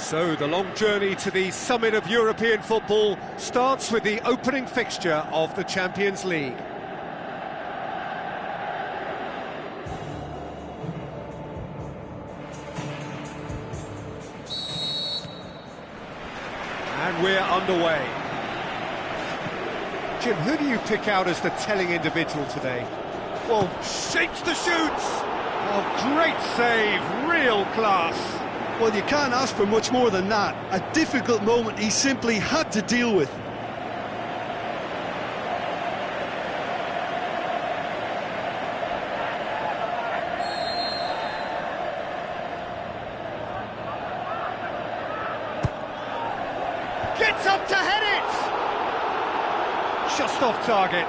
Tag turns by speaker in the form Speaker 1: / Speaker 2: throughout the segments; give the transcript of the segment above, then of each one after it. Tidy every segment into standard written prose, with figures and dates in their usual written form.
Speaker 1: So the long journey to the summit of European football starts with the opening fixture of the Champions League. And we're underway. Jim, who do you pick out as the telling individual today? Well, shapes the shoots! Oh, great save, real class.
Speaker 2: Well, you can't ask for much more than that. A difficult moment he simply had to deal with.
Speaker 1: Gets up to head it! Just off target.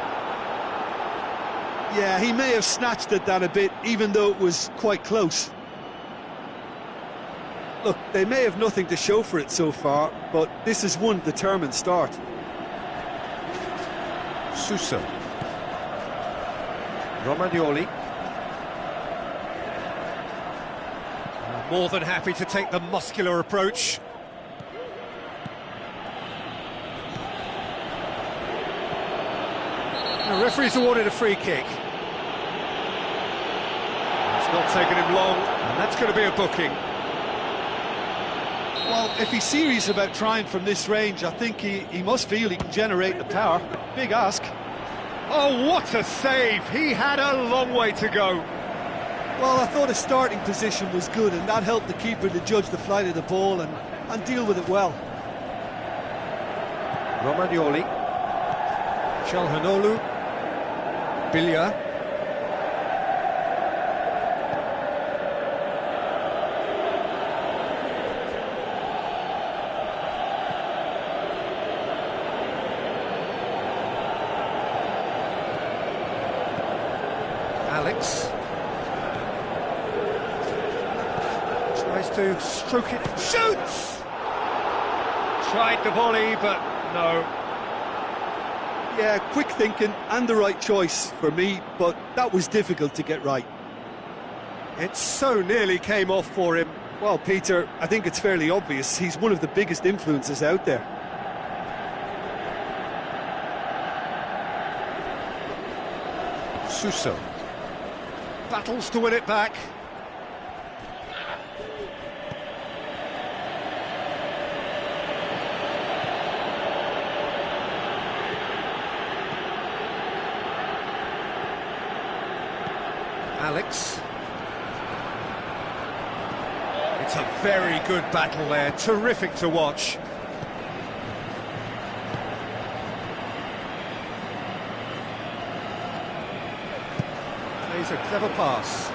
Speaker 2: Yeah, he may have snatched at that a bit, even though it was quite close. Look, they may have nothing to show for it so far, but this is one determined start.
Speaker 1: Sousa. Romagnoli. More than happy to take the muscular approach. The referee's awarded a free kick. It's not taken him long, and that's going to be a booking.
Speaker 2: Well, if he's serious about trying from this range, I think he must feel he can generate the power. Big ask.
Speaker 1: Oh, what a save! He had a long way to go.
Speaker 2: Well, I thought his starting position was good, and that helped the keeper to judge the flight of the ball and deal with it well.
Speaker 1: Romagnoli. Calhanoglu. Bilya. Alex tries to stroke it, shoots! Tried the volley, but no.
Speaker 2: Yeah, quick thinking and the right choice for me, but that was difficult to get right.
Speaker 1: It so nearly came off for him.
Speaker 2: Well, Peter, I think it's fairly obvious he's one of the biggest influences out there.
Speaker 1: Sousa battles to win it back. Alex. It's a very good battle there, terrific to watch. Plays a clever pass.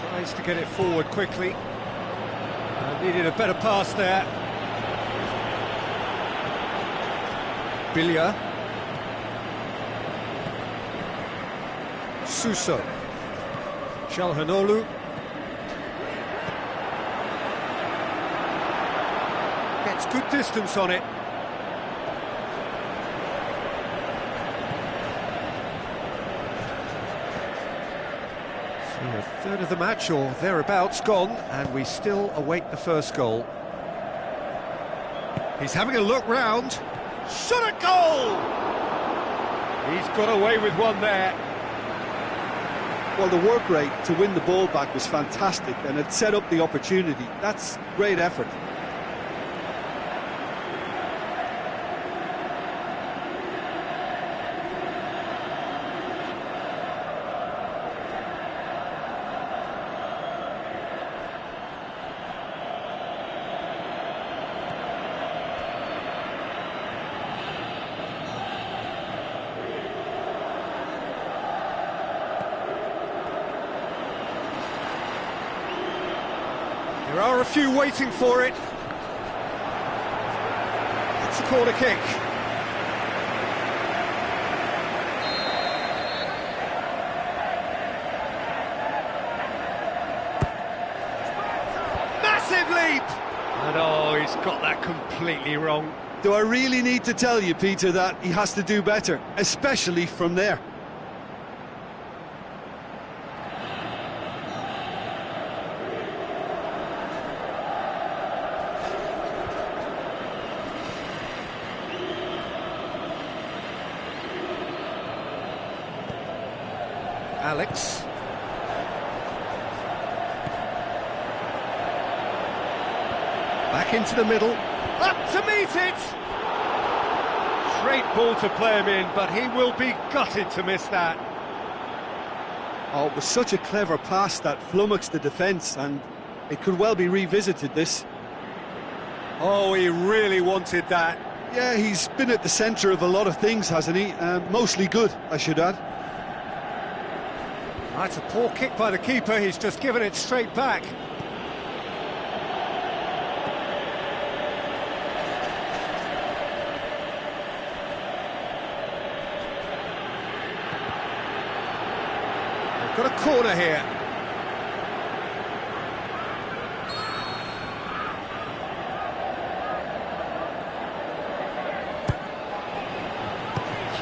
Speaker 1: Tries to get it forward quickly. Needed a better pass there. Bilya. Sousa. Calhanoglu. Gets good distance on it. So a third of the match or thereabouts gone, and we still await the first goal. He's having a look round. Shot a goal! He's got away with one there.
Speaker 2: Well, the work rate to win the ball back was fantastic, and it set up the opportunity. That's great effort.
Speaker 1: There are a few waiting for it. It's a corner kick. Massive leap! And oh, he's got that completely wrong.
Speaker 2: Do I really need to tell you, Peter, that he has to do better, especially from there?
Speaker 1: Alex. Back into the middle. Up to meet it! Great ball to play him in, but he will be gutted to miss that.
Speaker 2: Oh, it was such a clever pass that flummoxed the defence, and it could well be revisited, this.
Speaker 1: Oh, he really wanted that.
Speaker 2: Yeah, he's been at the centre of a lot of things, hasn't he? Mostly good, I should add.
Speaker 1: That's a poor kick by the keeper, he's just given it straight back. They've got a corner here.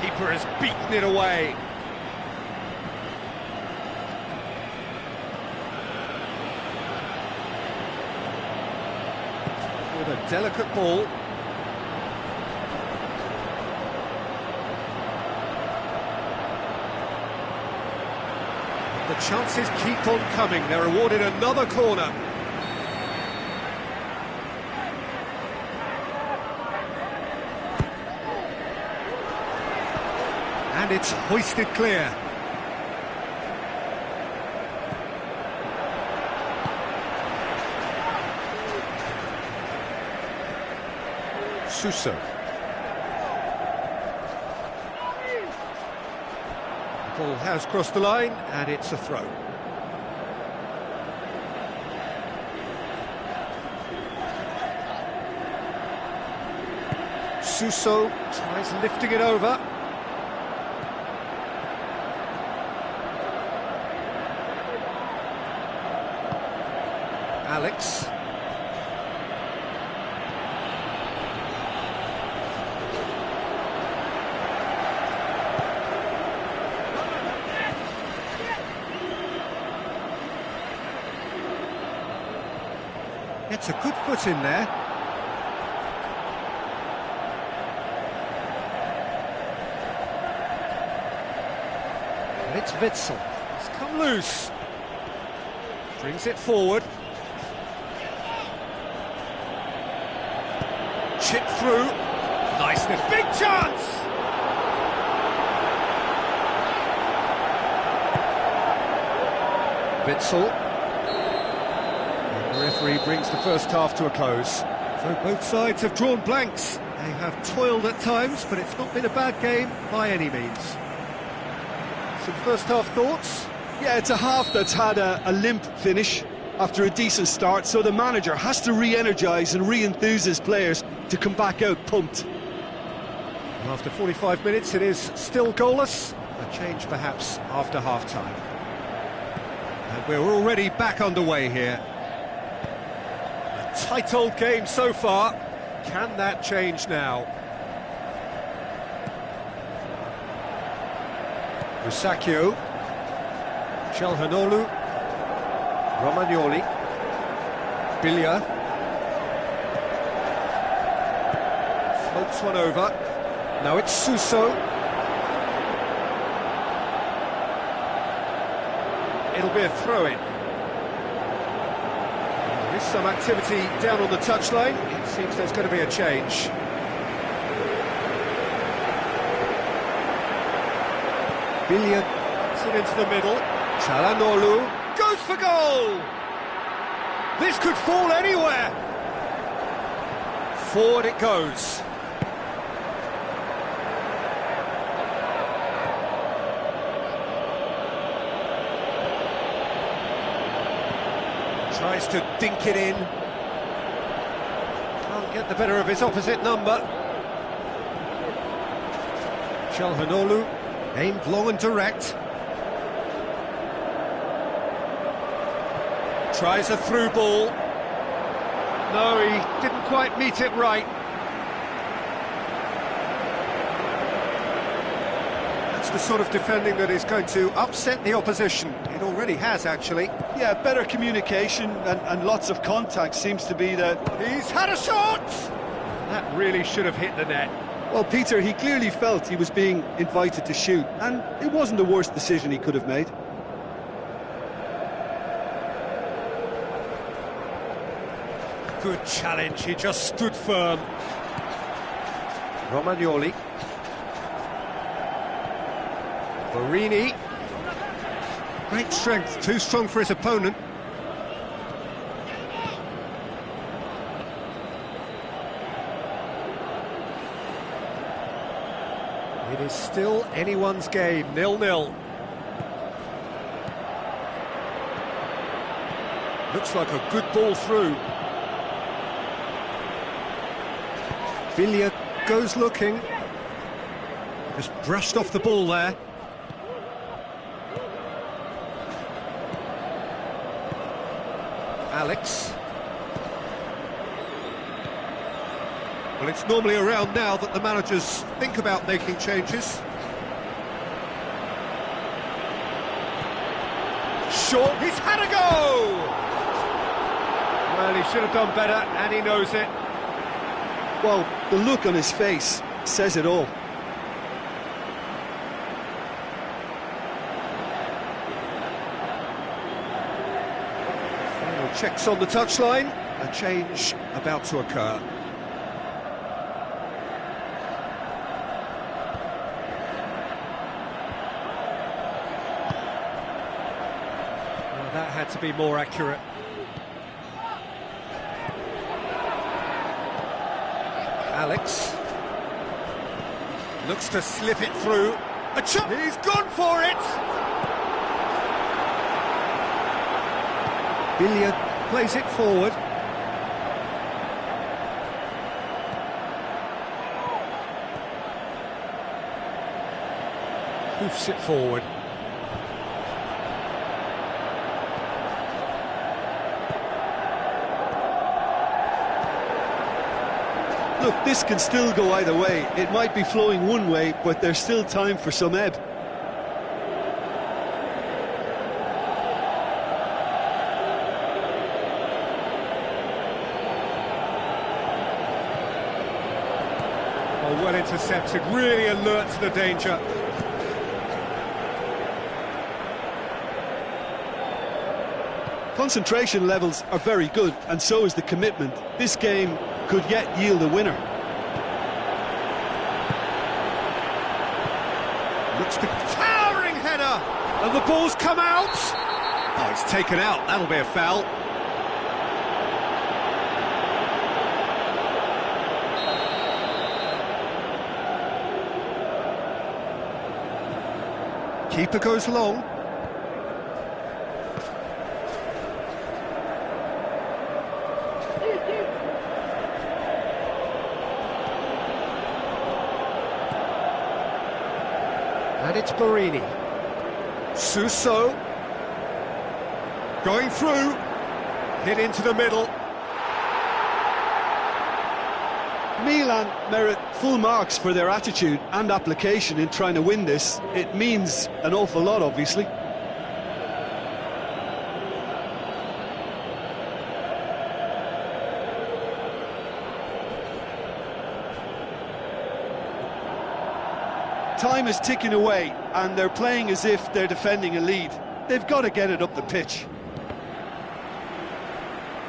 Speaker 1: Keeper has beaten it away. With a delicate ball. The chances keep on coming. They're awarded another corner. And it's hoisted clear. Suso. The ball has crossed the line, and it's a throw. Suso tries lifting it over. Alex. Gets a good foot in there. And it's Witsel. He's come loose. Brings it forward. Chip through. Niceness. Big chance! Witsel. And the referee brings the first half to a close. So both sides have drawn blanks. They have toiled at times, but it's not been a bad game by any means. Some first half thoughts?
Speaker 2: Yeah, it's a half that's had a limp finish after a decent start, so the manager has to re-energise and re-enthuse his players to come back out pumped.
Speaker 1: After 45 minutes, it is still goalless. A change perhaps after half-time. And we're already back underway here. A tight old game so far. Can that change now? Rusacchio. Calhanoglu. Romagnoli. Biglia. Floats one over. Now it's Suso. It'll be a throw-in. There is some activity down on the touchline. It seems there's going to be a change. Biglia puts it into the middle. Calhanoglu goes for goal! This could fall anywhere! Forward it goes. Tries to dink it in. Can't get the better of his opposite number. Calhanoglu, aimed long and direct. Tries a through ball. No, he didn't quite meet it right. That's the sort of defending that is going to upset the opposition. It already has, actually.
Speaker 2: Yeah, better communication and lots of contact seems to be that...
Speaker 1: He's had a shot! That really should have hit the net.
Speaker 2: Well, Peter, he clearly felt he was being invited to shoot, and it wasn't the worst decision he could have made.
Speaker 1: Good challenge, he just stood firm. Romagnoli. Borini. Great strength, too strong for his opponent. It is still anyone's game, 0-0. Looks like a good ball through. Villa goes looking. Just brushed off the ball there. Alex. Well, it's normally around now that the managers think about making changes. Short, he's had a go! Well, he should have done better, and he knows it.
Speaker 2: Well, the look on his face says it all.
Speaker 1: Final checks on the touchline. A change about to occur. Well, that had to be more accurate. Alex looks to slip it through. A chop! He's gone for it! Villa plays it forward. Hoofs it forward.
Speaker 2: Look, this can still go either way. It might be flowing one way, but there's still time for some ebb.
Speaker 1: Oh, well intercepted, really alert to the danger.
Speaker 2: Concentration levels are very good, and so is the commitment. This game could yet yield a winner.
Speaker 1: Looks to towering header, and the ball's come out. Oh, it's taken out. That'll be a foul. Keeper goes long. And it's Borini. Suso. Going through. Hit into the middle.
Speaker 2: Milan merit full marks for their attitude and application in trying to win this. It means an awful lot, obviously. Time is ticking away, and they're playing as if they're defending a lead. They've got to get it up the pitch.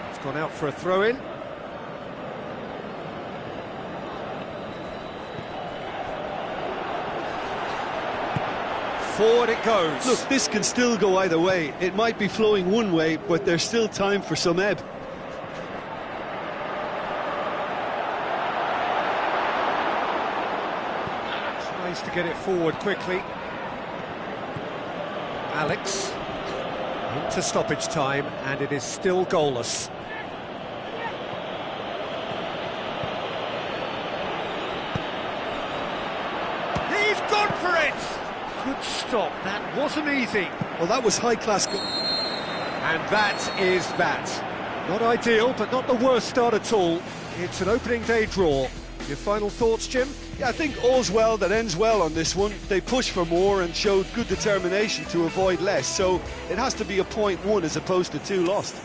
Speaker 1: It's gone out for a throw-in. Forward it goes.
Speaker 2: Look, this can still go either way. It might be flowing one way, but there's still time for some ebb.
Speaker 1: Tries to get it forward quickly. Alex into stoppage time, and it is still goalless. He's gone for it! Good stop, that wasn't easy.
Speaker 2: Well, that was high-class.
Speaker 1: And that is that. Not ideal, but not the worst start at all. It's an opening day draw. Your final thoughts, Jim?
Speaker 2: Yeah, I think all's well that ends well on this one. They pushed for more and showed good determination to avoid less, so it has to be a point won as opposed to 2 lost.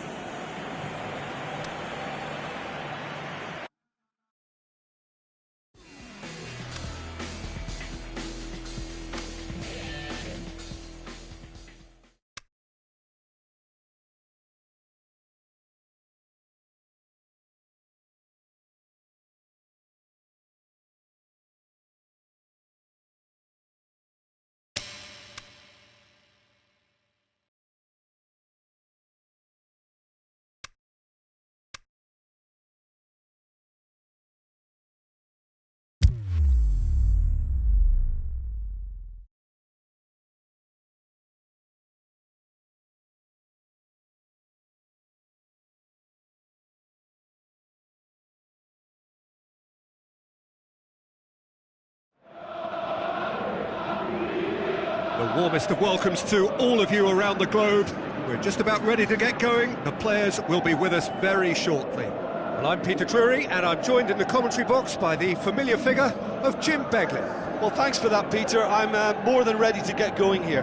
Speaker 1: The warmest of welcomes to all of you around the globe. We're just about ready to get going. The players will be with us very shortly. Well, I'm Peter Drury, and I'm joined in the commentary box by the familiar figure of Jim Beglin.
Speaker 2: Well, thanks for that, Peter. I'm more than ready to get going here.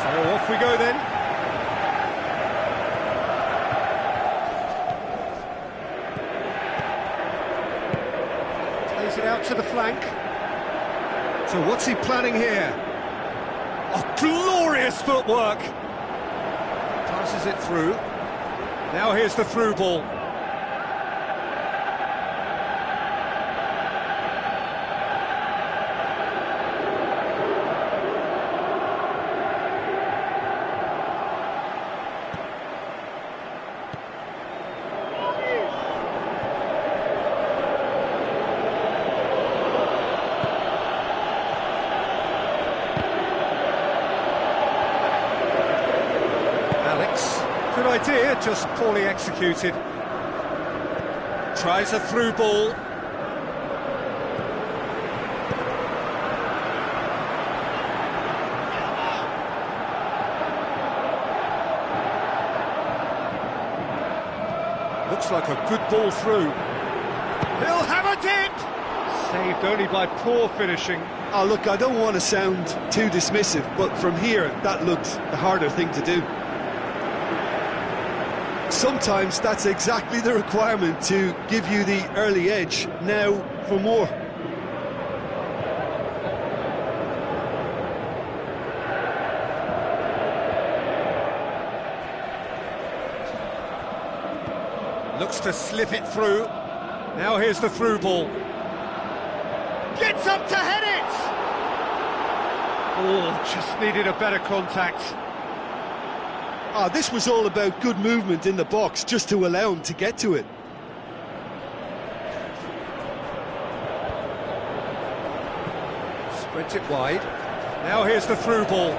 Speaker 1: So off we go then. Plays it out to the flank. So what's he planning here? Oh, glorious footwork! Passes it through. Now here's the through ball. Good idea, just poorly executed. Tries a through ball. Looks like a good ball through. He'll have a dip! Saved only by poor finishing.
Speaker 2: Oh, look, I don't want to sound too dismissive, but from here, that looked the harder thing to do. Sometimes that's exactly the requirement to give you the early edge. Now for more.
Speaker 1: Looks to slip it through. Now here's the through ball. Gets up to head it! Oh, just needed a better contact.
Speaker 2: Ah, this was all about good movement in the box, just to allow him to get to it.
Speaker 1: Spreads it wide. Now here's the through ball.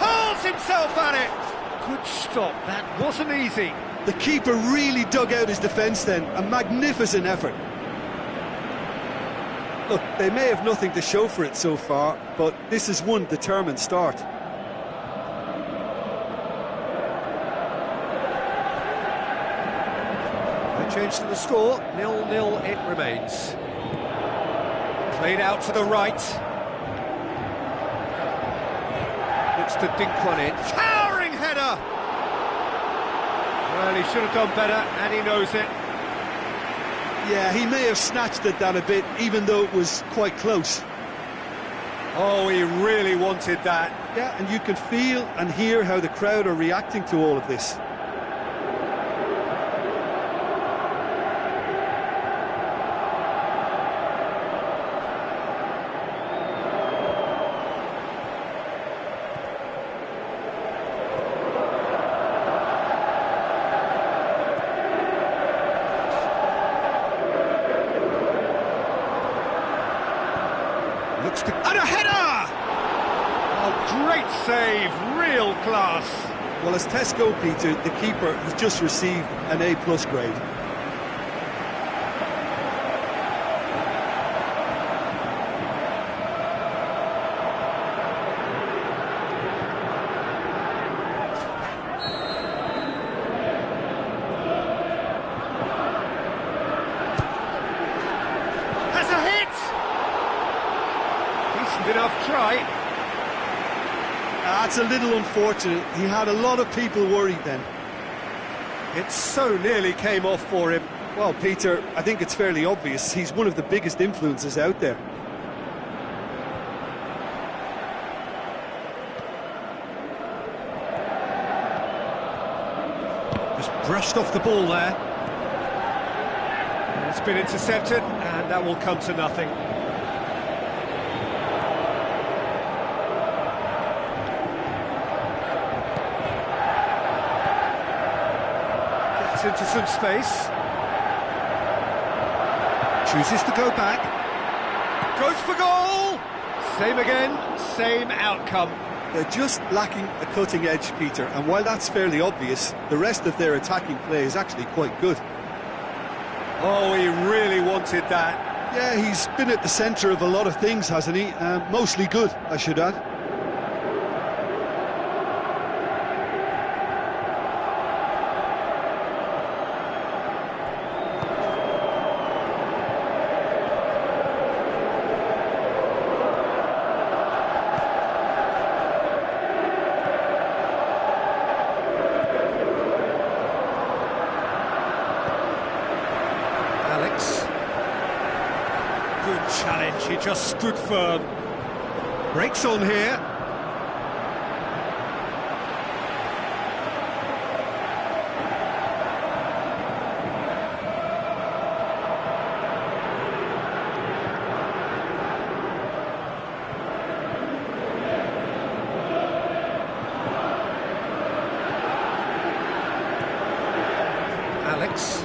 Speaker 1: Hurls himself at it! Good stop, that wasn't easy.
Speaker 2: The keeper really dug out his defence then, a magnificent effort. Look, they may have nothing to show for it so far, but this is one determined start.
Speaker 1: Change to the score, 0-0 it remains. Played out to the right. Looks to dink one in. Towering header! Well, he should have done better, and he knows it.
Speaker 2: Yeah, he may have snatched at that a bit, even though it was quite close.
Speaker 1: Oh, he really wanted that.
Speaker 2: Yeah, and you can feel and hear how the crowd are reacting to all of this.
Speaker 1: And a header! Oh, great save, real class.
Speaker 2: Well, as Tesco, Peter, the keeper has just received an A+ grade.
Speaker 1: Has a hit! Enough try.
Speaker 2: That's a little unfortunate. He had a lot of people worried then.
Speaker 1: It so nearly came off for him.
Speaker 2: Well, Peter, I think it's fairly obvious. He's one of the biggest influences out there.
Speaker 1: Just brushed off the ball there. It's been intercepted, and that will come to nothing. Into some space. Chooses to go back. Goes for goal! Same again, same outcome.
Speaker 2: They're just lacking a cutting edge, Peter, and while that's fairly obvious, the rest of their attacking play is actually quite good.
Speaker 1: Oh, he really wanted that.
Speaker 2: Yeah, he's been at the centre of a lot of things, hasn't he? Mostly good, I should add.
Speaker 1: Good challenge, he just stood firm. Breaks on here. Alex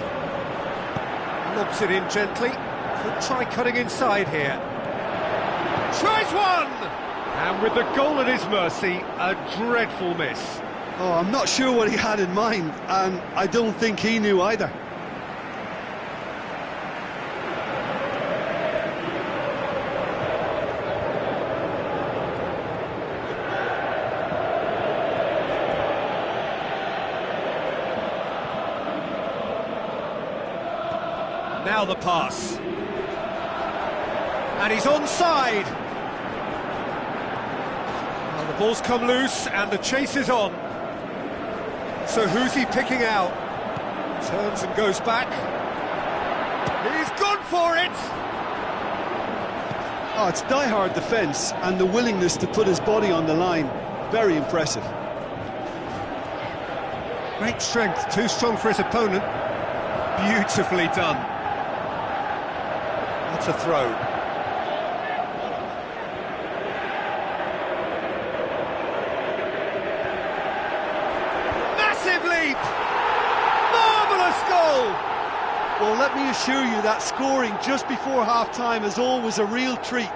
Speaker 1: lobs it in gently. Could try cutting inside here. Tries one! And with the goal at his mercy, a dreadful miss.
Speaker 2: Oh, I'm not sure what he had in mind, and I don't think he knew either.
Speaker 1: Now the pass. And he's onside. Well, the ball's come loose and the chase is on. So who's he picking out? Turns and goes back. He's gone for it!
Speaker 2: Oh, it's die-hard defence and the willingness to put his body on the line. Very impressive.
Speaker 1: Great strength, too strong for his opponent. Beautifully done. That's a throw. Massive leap! Marvellous goal!
Speaker 2: Well, let me assure you that scoring just before half-time is always a real treat.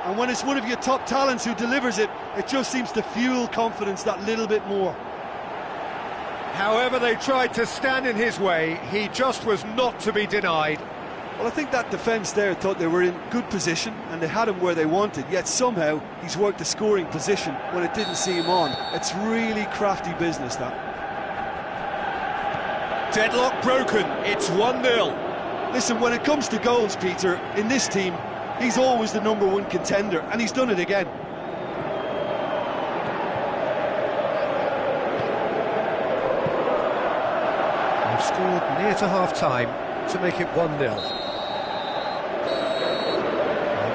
Speaker 2: And when it's one of your top talents who delivers it, it just seems to fuel confidence that little bit more.
Speaker 1: However they tried to stand in his way, he just was not to be denied.
Speaker 2: Well, I think that defence there thought they were in good position and they had him where they wanted, yet somehow he's worked the scoring position when it didn't see him on. It's really crafty business, that.
Speaker 1: Deadlock broken, it's 1-0.
Speaker 2: Listen, when it comes to goals, Peter, in this team, he's always the #1 contender, and he's done it again.
Speaker 1: They've scored near to half-time to make it 1-0.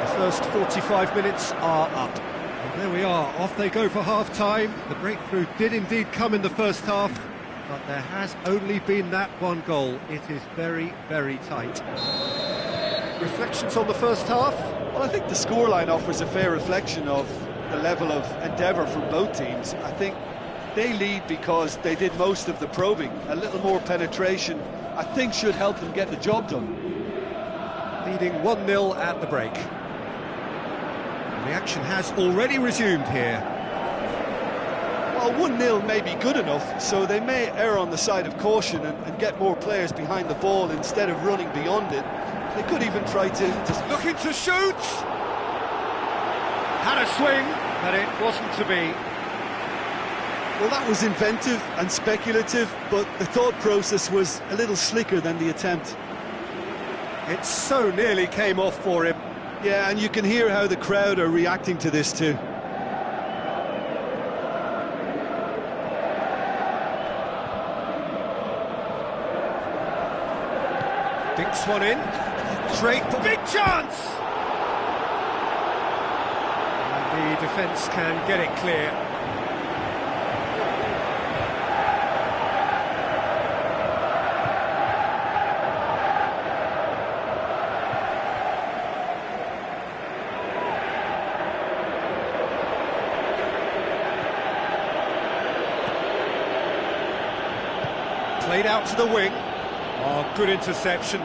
Speaker 1: The first 45 minutes are up. And there we are, off they go for half-time. The breakthrough did indeed come in the first half, but there has only been that one goal. It is very, very tight. Reflections on the first half?
Speaker 2: Well, I think the scoreline offers a fair reflection of the level of endeavour from both teams. I think they lead because they did most of the probing. A little more penetration, I think, should help them get the job done.
Speaker 1: Leading 1-0 at the break. The action has already resumed here.
Speaker 2: Well, 1-0 may be good enough, so they may err on the side of caution and get more players behind the ball instead of running beyond it. They could even try to...
Speaker 1: Looking to shoot! Had a swing, but it wasn't to be.
Speaker 2: Well, that was inventive and speculative, but the thought process was a little slicker than the attempt.
Speaker 1: It so nearly came off for him.
Speaker 2: Yeah, and you can hear how the crowd are reacting to this too.
Speaker 1: Dinks one in. Great, big chance! And the defence can get it clear. Played out to the wing. Oh, good interception.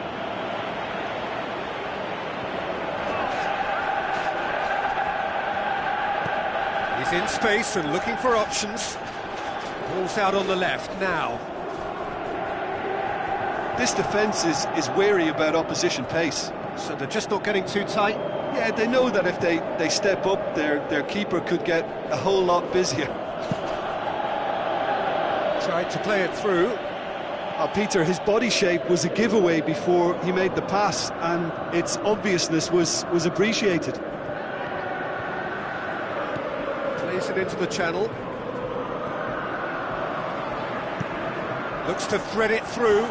Speaker 1: He's in space and looking for options. Ball's out on the left now.
Speaker 2: This defence is wary about opposition pace.
Speaker 1: So they're just not getting too tight?
Speaker 2: Yeah, they know that if they step up, their keeper could get a whole lot busier.
Speaker 1: Tried to play it through.
Speaker 2: Oh, Peter, his body shape was a giveaway before he made the pass, and its obviousness was appreciated.
Speaker 1: Plays it into the channel. Looks to thread it through.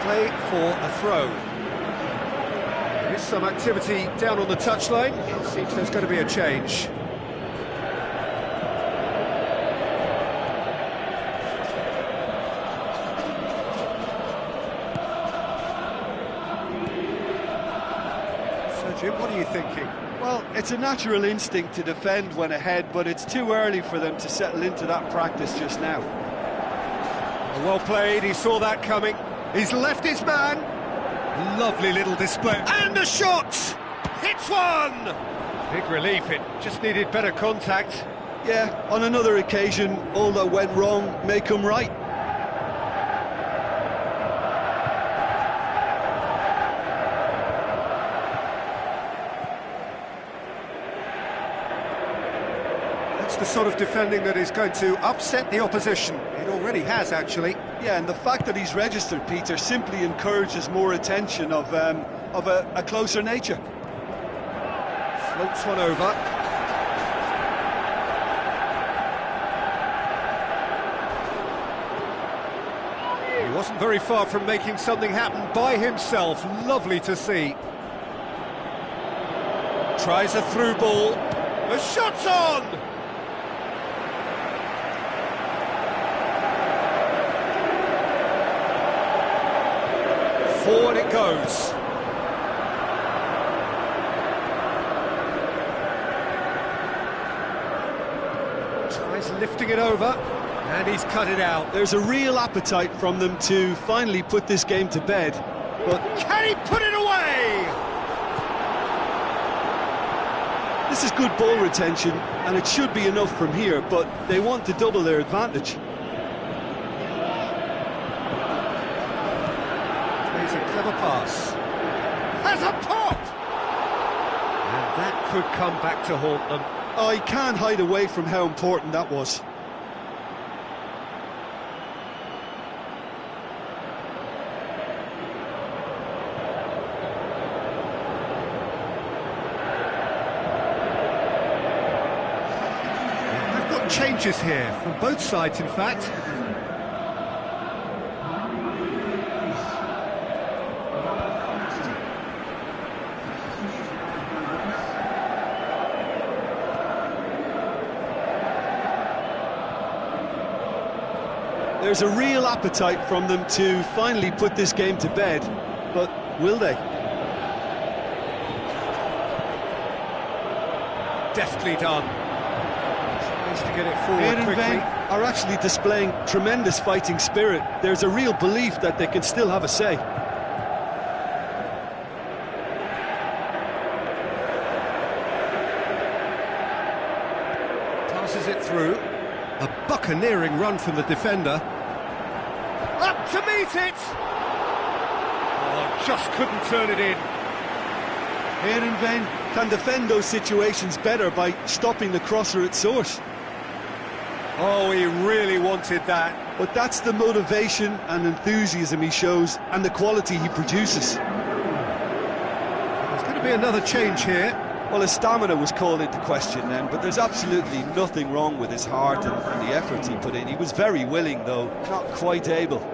Speaker 1: Play for a throw. There is some activity down on the touchline. It seems there's going to be a change. So, Jim, what are you thinking?
Speaker 2: Well, it's a natural instinct to defend when ahead, but it's too early for them to settle into that practice just now.
Speaker 1: Well played, he saw that coming. He's left his man. Lovely little display. And a shot! Hits one! Big relief, it just needed better contact.
Speaker 2: Yeah, on another occasion, all that went wrong may come right.
Speaker 1: That's the sort of defending that is going to upset the opposition. It already has, actually.
Speaker 2: Yeah, and the fact that he's registered, Peter, simply encourages more attention of a closer nature.
Speaker 1: Floats one over. He wasn't very far from making something happen by himself. Lovely to see. Tries a through ball. The shot's on! Forward it goes. Tries lifting it over, and he's cut it out.
Speaker 2: There's a real appetite from them to finally put this game to bed, but
Speaker 1: can he put it away?
Speaker 2: This is good ball retention, and it should be enough from here, but they want to double their advantage.
Speaker 1: Plays a clever pass. Has a pop! And that could come back to haunt them.
Speaker 2: Oh, he can't hide away from how important that was.
Speaker 1: I've got changes here, from both sides in fact.
Speaker 2: There's a real appetite from them to finally put this game to bed, but will they?
Speaker 1: Deftly done. Tries to get it forward quickly.
Speaker 2: Are actually displaying tremendous fighting spirit. There's a real belief that they can still have a say.
Speaker 1: Passes it through. A buccaneering run from the defender. Up to meet it! Oh, just couldn't turn it in.
Speaker 2: Heerenveen can defend those situations better by stopping the crosser at source.
Speaker 1: Oh, he really wanted that.
Speaker 2: But that's the motivation and enthusiasm he shows, and the quality he produces.
Speaker 1: There's going to be another change here.
Speaker 2: Well, his stamina was called into question then, but there's absolutely nothing wrong with his heart and the effort he put in. He was very willing, though, not quite able.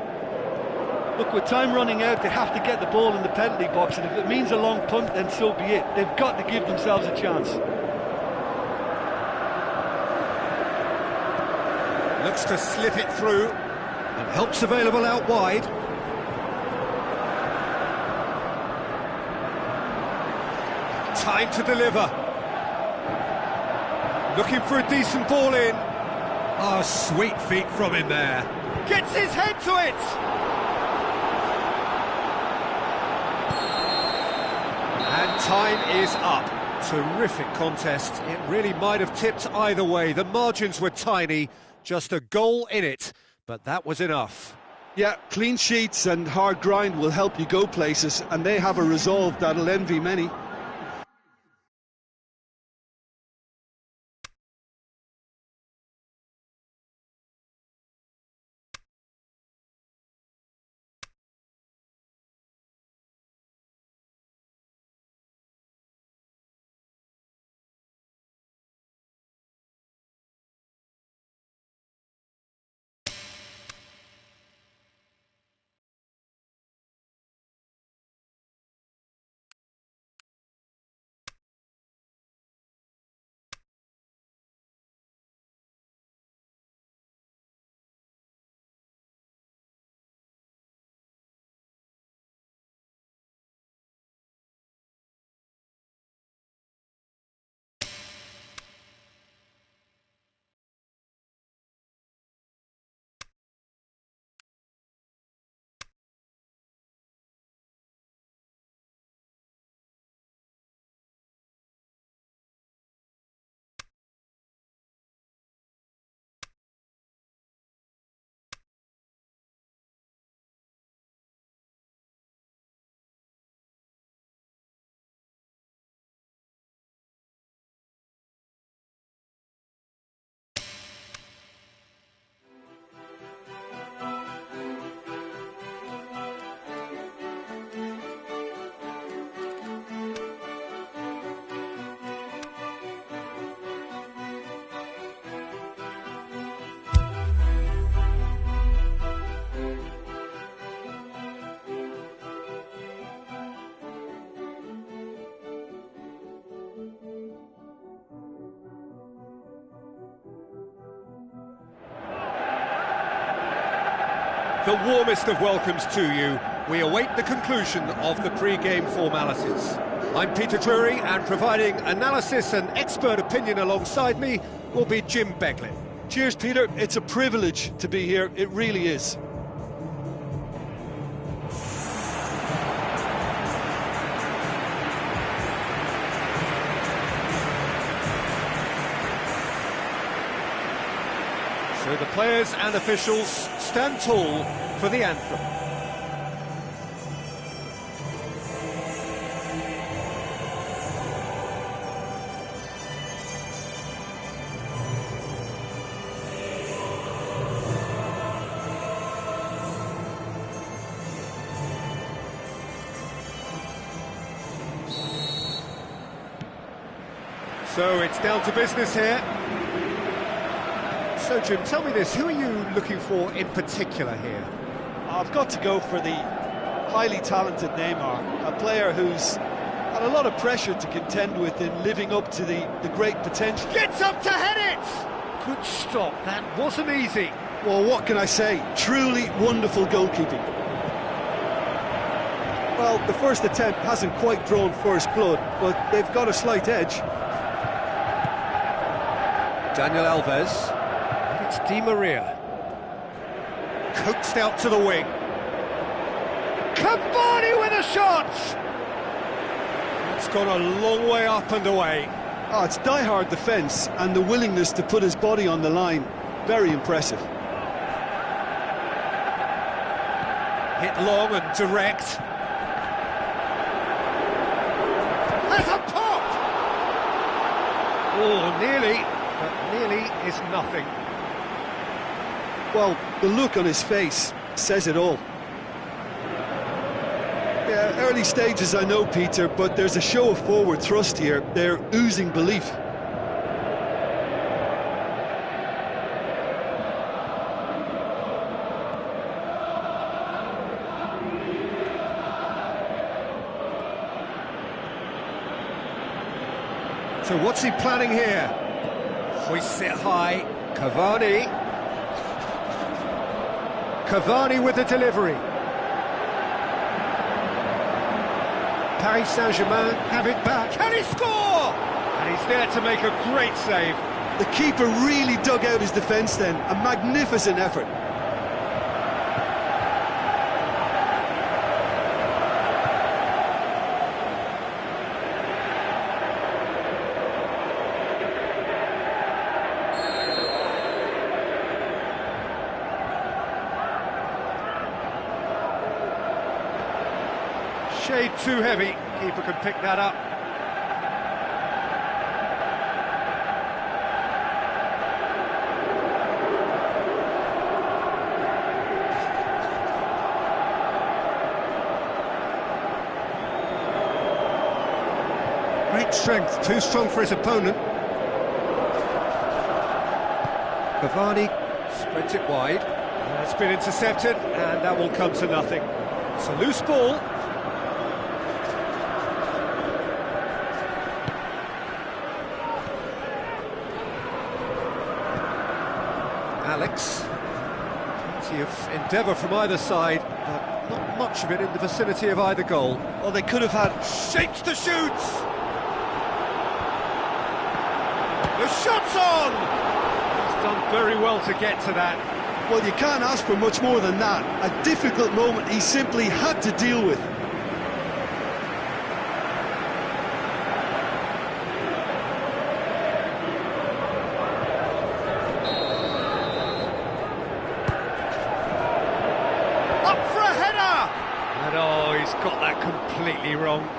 Speaker 3: Look, with time running out, they have to get the ball in the penalty box, and if it means a long punt, then so be it. They've got to give themselves a chance.
Speaker 1: Looks to slip it through, and help's available out wide. Time to deliver. Looking for a decent ball in. Oh, sweet feet from him there.
Speaker 3: Gets his head to it!
Speaker 1: And time is up. Terrific contest. It really might have tipped either way. The margins were tiny, just a goal in it, but that was enough.
Speaker 2: Yeah, clean sheets and hard grind will help you go places, and they have a resolve that'll envy many.
Speaker 1: The warmest of welcomes to you. We await the conclusion of the pre-game formalities. I'm Peter Drury, and providing analysis and expert opinion alongside me will be Jim Beglin.
Speaker 2: Cheers, Peter. It's a privilege to be here. It really is.
Speaker 1: So the players and officials stand tall for the anthem. So it's down to business here. So, Jim, tell me this, who are you looking for in particular here?
Speaker 2: I've got to go for the highly talented Neymar, a player who's had a lot of pressure to contend with in living up to the great potential.
Speaker 3: Gets up to head it! Good stop, that wasn't easy.
Speaker 2: Well, what can I say? Truly wonderful goalkeeping. Well, the first attempt hasn't quite drawn first blood, but they've got a slight edge.
Speaker 1: Daniel Alves. It's Di Maria. Coaxed out to the wing.
Speaker 3: Cavani with a shot!
Speaker 1: It's gone a long way up and away.
Speaker 2: Oh, it's die-hard defence and the willingness to put his body on the line. Very impressive.
Speaker 1: Hit long and direct.
Speaker 3: There's a pop!
Speaker 1: Oh, nearly, but nearly is nothing.
Speaker 2: Well, the look on his face says it all. Yeah, early stages I know, Peter, but there's a show of forward thrust here. They're oozing belief.
Speaker 1: So what's he planning here? Hoists it high. Cavani. Cavani with the delivery. Paris Saint-Germain have it back. Can he score? And he's there to make a great save.
Speaker 2: The keeper really dug out his defence then. A magnificent effort.
Speaker 1: Shade too heavy. Keeper can pick that up. Great strength, too strong for his opponent. Cavani spreads it wide. That's been intercepted, and that will come to nothing. It's a loose ball. Alex. Plenty of endeavour from either side, but not much of it in the vicinity of either goal.
Speaker 2: Well, they could have had...
Speaker 1: Shapes to shoot! The shot's on! He's done very well to get to that.
Speaker 2: Well, you can't ask for much more than that. A difficult moment he simply had to deal with.
Speaker 1: Up for a header! And oh, he's got that completely wrong.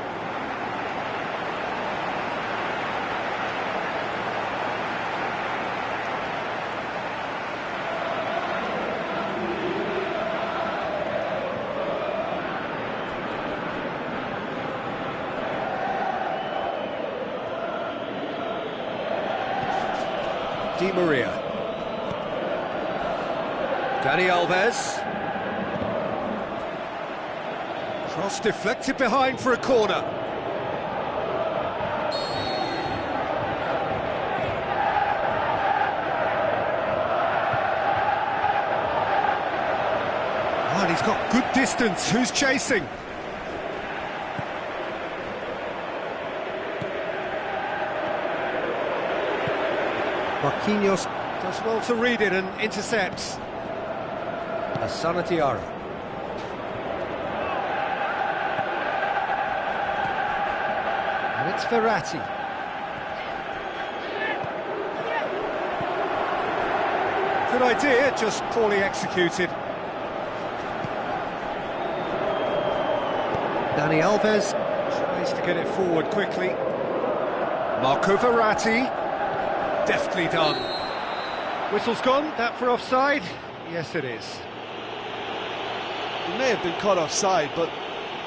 Speaker 1: Di Maria. Dani Alves. Cross deflected behind for a corner. Oh, and he's got good distance. Who's chasing? Marquinhos does well to read it and intercepts. Asana Diarra. And it's Verratti. Good idea, just poorly executed. Dani Alves tries to get it forward quickly. Marco Verratti. Deftly done. Whistle's gone, that for offside? Yes, it is.
Speaker 2: He may have been caught offside, but,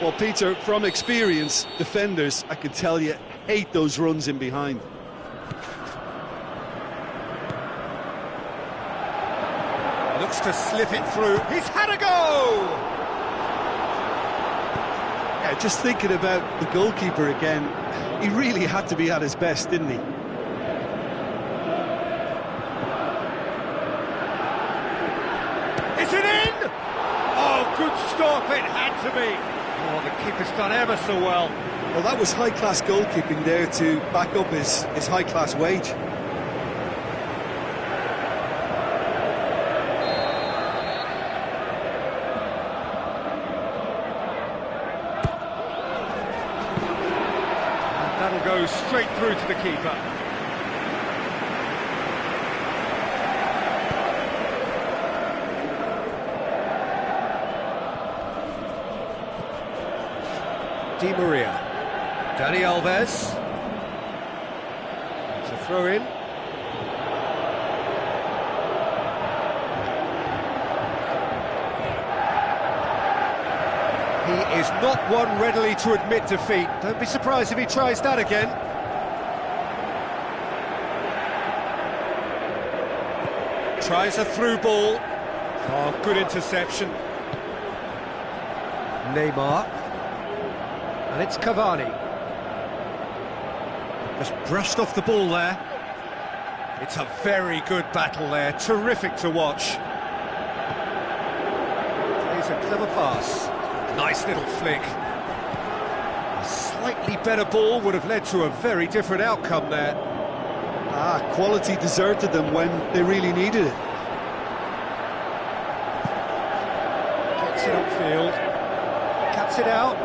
Speaker 2: well, Peter, from experience, defenders, I can tell you, hate those runs in behind.
Speaker 1: Looks to slip it through. He's had a go!
Speaker 2: Yeah, just thinking about the goalkeeper again, he really had to be at his best, didn't he?
Speaker 1: Is it in? Oh, good stop, it had to be. Oh, the keeper's done ever so well.
Speaker 2: Well, that was high-class goalkeeping there to back up his high-class wage.
Speaker 1: And that'll go straight through to the keeper. Di Maria. Dani Alves. It's a throw in. He is not one readily to admit defeat. Don't be surprised if he tries that again. Tries a through ball. Oh, good interception. Neymar. And it's Cavani. Just brushed off the ball there. It's a very good battle there. Terrific to watch. Plays a clever pass. Nice little flick. A better ball would have led to a very different outcome there.
Speaker 2: Quality deserted them when they really needed it.
Speaker 1: Gets it upfield, cuts it out.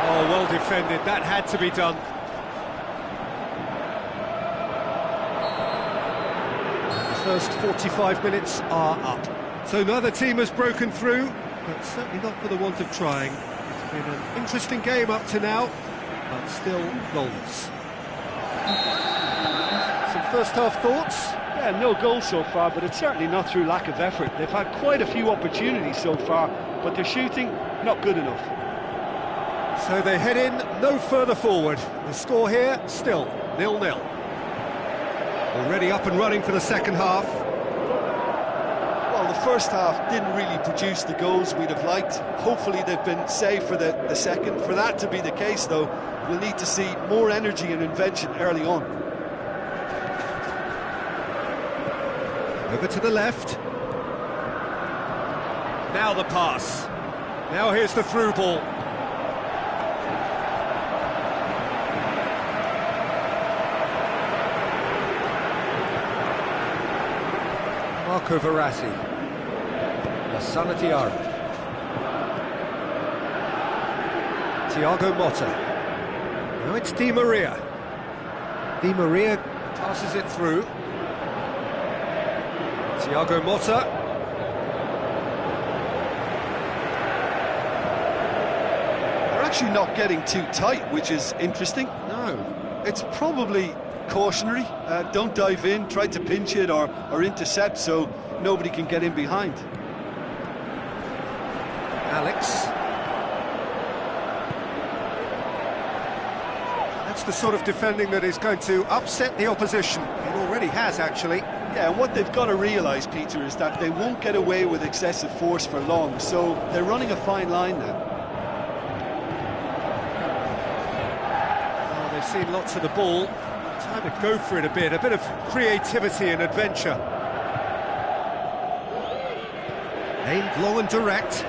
Speaker 1: Oh, well defended, that had to be done. First 45 minutes are up. So neither team has broken through, but certainly not for the want of trying. It's been an interesting game up to now, but still goalless. Some first half thoughts?
Speaker 3: Yeah, no goals so far, but it's certainly not through lack of effort. They've had quite a few opportunities so far, but their shooting, not good enough.
Speaker 1: So they head in no further forward. The score here, still 0-0. Already up and running for the second half.
Speaker 2: Well, the first half didn't really produce the goals we'd have liked. Hopefully they've been saved for the second. For that to be the case, though, we'll need to see more energy and invention early on.
Speaker 1: Over to the left. Now the pass. Now here's the through ball. Marco Verratti. Lassana Diarra. Thiago Motta. Now it's Di Maria. Di Maria passes it through. Thiago Motta.
Speaker 2: They're actually not getting too tight, which is interesting.
Speaker 1: No.
Speaker 2: It's probably cautionary. Don't dive in, try to pinch it or intercept so nobody can get in behind.
Speaker 1: Alex. That's the sort of defending that is going to upset the opposition. It already has, actually.
Speaker 2: Yeah, and what they've got to realise, Peter, is that they won't get away with excessive force for long, so they're running a fine line now.
Speaker 1: Oh, they've seen lots of the ball. Time to go for it a bit of creativity and adventure. Aimed long and direct.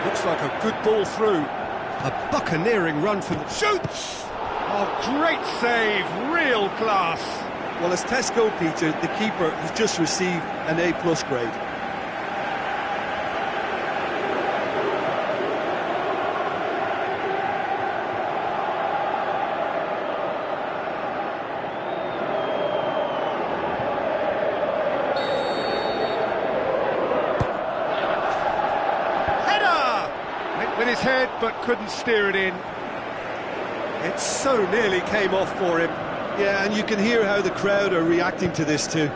Speaker 1: Looks like a good ball through. A buccaneering run from the... Shoots! Oh, great save, real class.
Speaker 2: Well, as tests go, Peter, the keeper has just received an A+ grade.
Speaker 1: With his head, but couldn't steer it in. It so nearly came off for him.
Speaker 2: Yeah, and you can hear how the crowd are reacting to this too.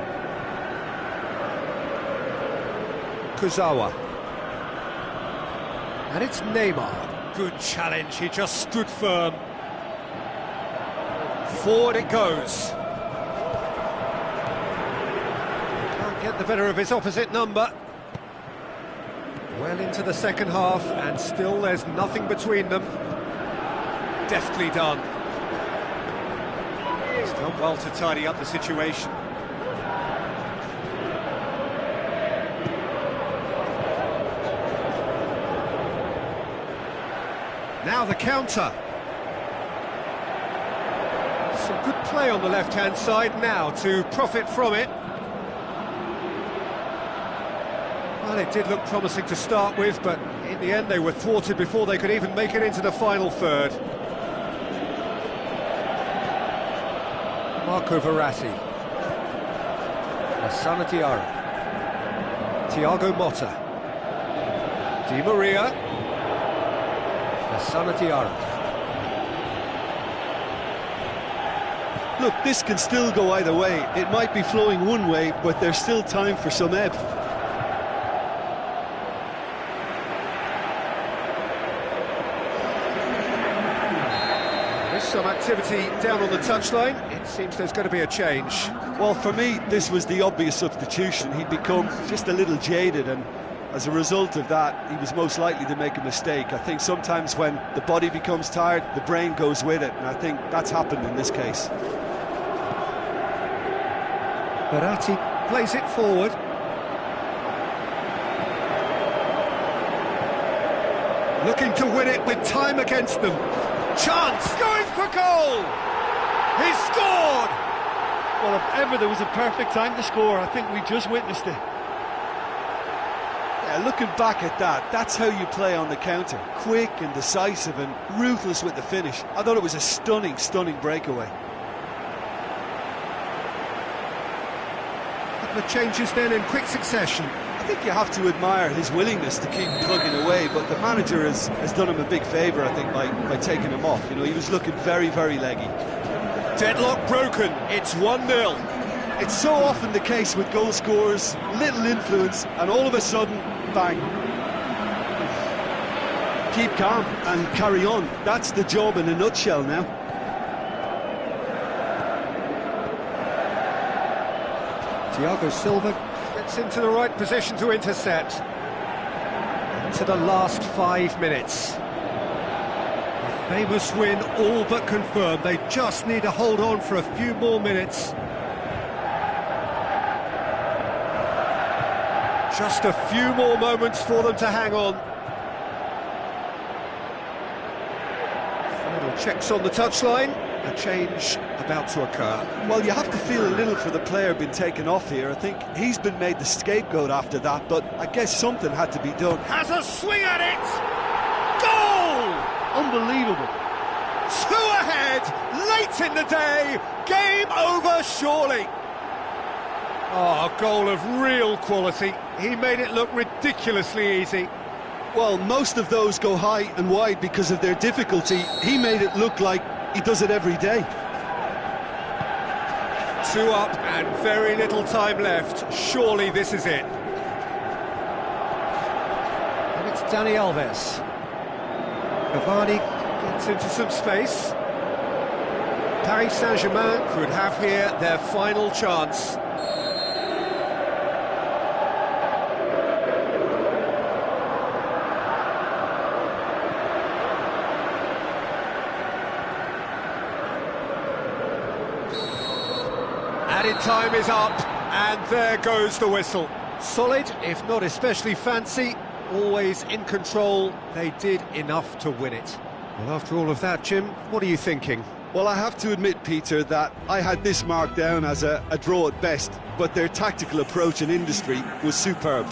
Speaker 1: Kurzawa. And it's Neymar. Good challenge, he just stood firm. Forward it goes. Can't get the better of his opposite number. Well into the second half, and still there's nothing between them. Deftly done. He's done well to tidy up the situation. Now the counter. Some good play on the left-hand side now to profit from it. Well, it did look promising to start with, but in the end they were thwarted before they could even make it into the final third. Marco Verratti. Lassana Diarra. Thiago Motta. Di Maria. Lassana Diarra.
Speaker 2: Look, this can still go either way. It might be flowing one way, but there's still time for some ebb.
Speaker 1: Some activity down on the touchline. It seems there's going to be a change.
Speaker 2: Well, for me, this was the obvious substitution. He'd become just a little jaded, and As a result of that, he was most likely to make a mistake. I think sometimes when the body becomes tired, the brain goes with it, and I think that's happened in this case.
Speaker 1: Berratti plays it forward. Looking to win it with time against them. Chance, going for goal! He's scored!
Speaker 3: Well, if ever there was a perfect time to score, I think we just witnessed it.
Speaker 2: Yeah, looking back at that, that's how you play on the counter. Quick and decisive and ruthless with the finish. I thought it was a stunning, stunning breakaway.
Speaker 1: The changes then in quick succession.
Speaker 2: I think you have to admire his willingness to keep plugging away, but the manager has done him a big favour, I think, by taking him off. You know, he was looking very, very leggy.
Speaker 1: Deadlock broken, it's 1-0.
Speaker 2: It's so often the case with goal scorers, little influence, and all of a sudden, bang. Keep calm and carry on. That's the job in a nutshell now.
Speaker 1: Thiago Silva gets into the right position to intercept. Into the last 5 minutes. A famous win, all but confirmed. They just need to hold on for a few more minutes. Just a few more moments for them to hang on. Final checks on the touchline. A change about to occur.
Speaker 2: Well, you have to feel a little for the player being taken off here. I think he's been made the scapegoat after that, but I guess something had to be done.
Speaker 1: Has a swing at it! Goal!
Speaker 3: Unbelievable.
Speaker 1: 2 ahead, late in the day, game over surely. Oh, a goal of real quality. He made it look ridiculously easy.
Speaker 2: Well, most of those go high and wide because of their difficulty. He made it look like he does it every day.
Speaker 1: 2 up and very little time left. Surely this is it. And it's Dani Alves. Cavani gets into some space. Paris Saint-Germain could have here their final chance. Added time is up, and there goes the whistle. Solid, if not especially fancy, always in control. They did enough to win it. Well, after all of that, Jim, what are you thinking?
Speaker 2: Well, I have to admit, Peter, that I had this marked down as a draw at best, but their tactical approach and industry was superb.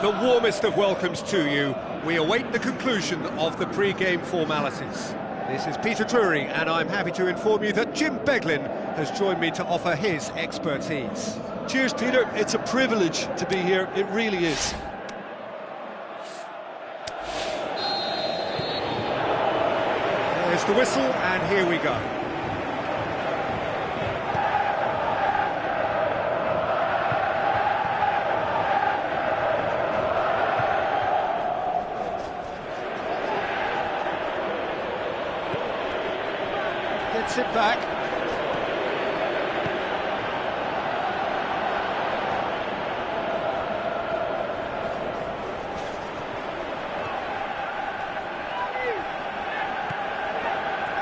Speaker 1: the warmest of welcomes to you. We await the conclusion of the pre-game formalities. This is Peter Drury, and I'm happy to inform you that Jim Beglin has joined me to offer his expertise.
Speaker 2: Cheers, Peter. It's a privilege to be here. It really is.
Speaker 1: There's the whistle, and here we go. Gets it back.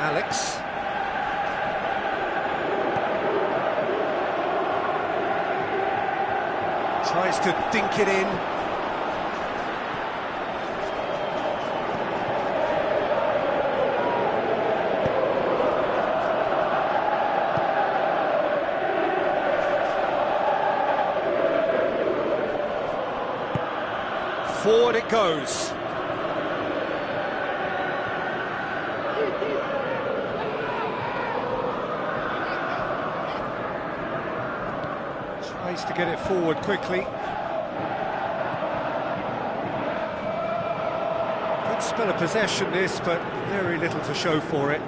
Speaker 1: Alex. Tries to dink it in. Forward it goes. Tries to get it forward quickly. Good spell of possession this, but very little to show for it.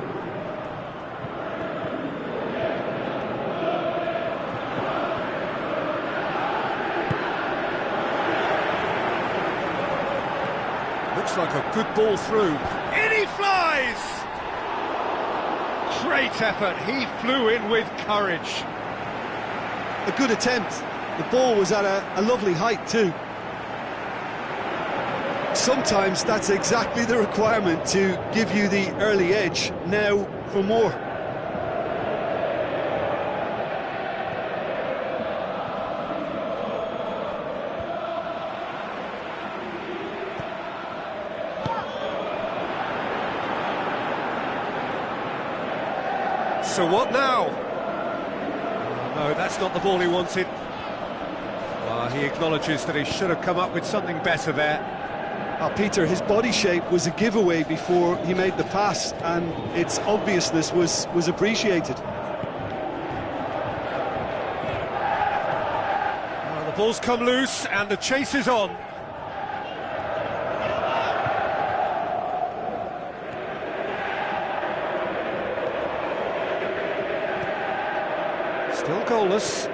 Speaker 1: Looks like a good ball through. In he flies! Great effort, he flew in with courage.
Speaker 2: A good attempt. The ball was at a lovely height too. Sometimes that's exactly the requirement to give you the early edge. Now for more.
Speaker 1: So what now? No, that's not the ball he wanted. He acknowledges that he should have come up with something better there.
Speaker 2: Peter, his body shape was a giveaway before he made the pass, and its obviousness was appreciated.
Speaker 1: The ball's come loose and the chase is on. Still goalless.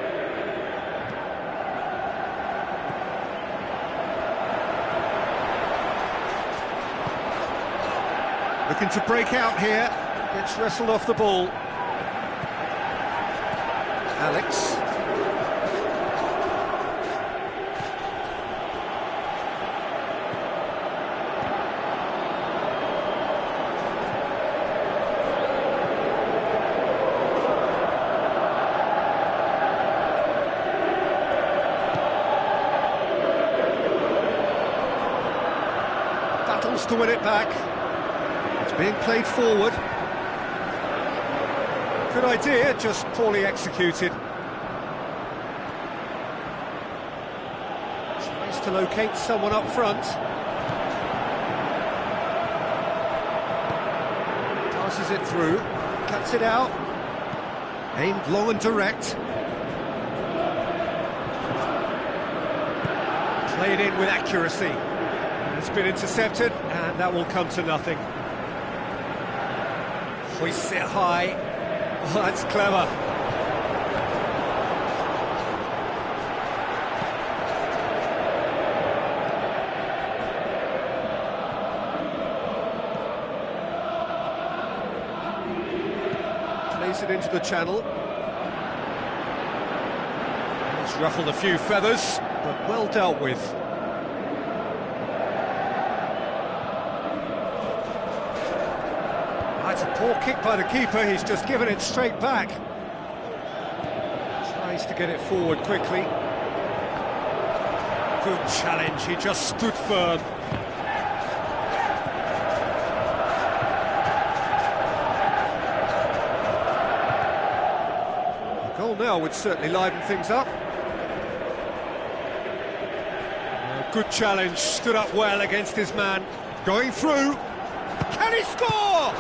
Speaker 1: Looking to break out here. Gets wrestled off the ball. Alex. Battles to win it back. It's being played forward. Good idea, just poorly executed. Tries to locate someone up front. Passes it through, cuts it out. Aimed long and direct. Played in with accuracy. It's been intercepted, and that will come to nothing. Hoists it high. Oh, that's clever. Plays it into the channel. It's ruffled a few feathers, but well dealt with. That's a poor kick by the keeper, he's just given it straight back. Tries to get it forward quickly. Good challenge, he just stood firm. A goal now would certainly liven things up. good challenge, stood up well against his man. Going through. Can he score?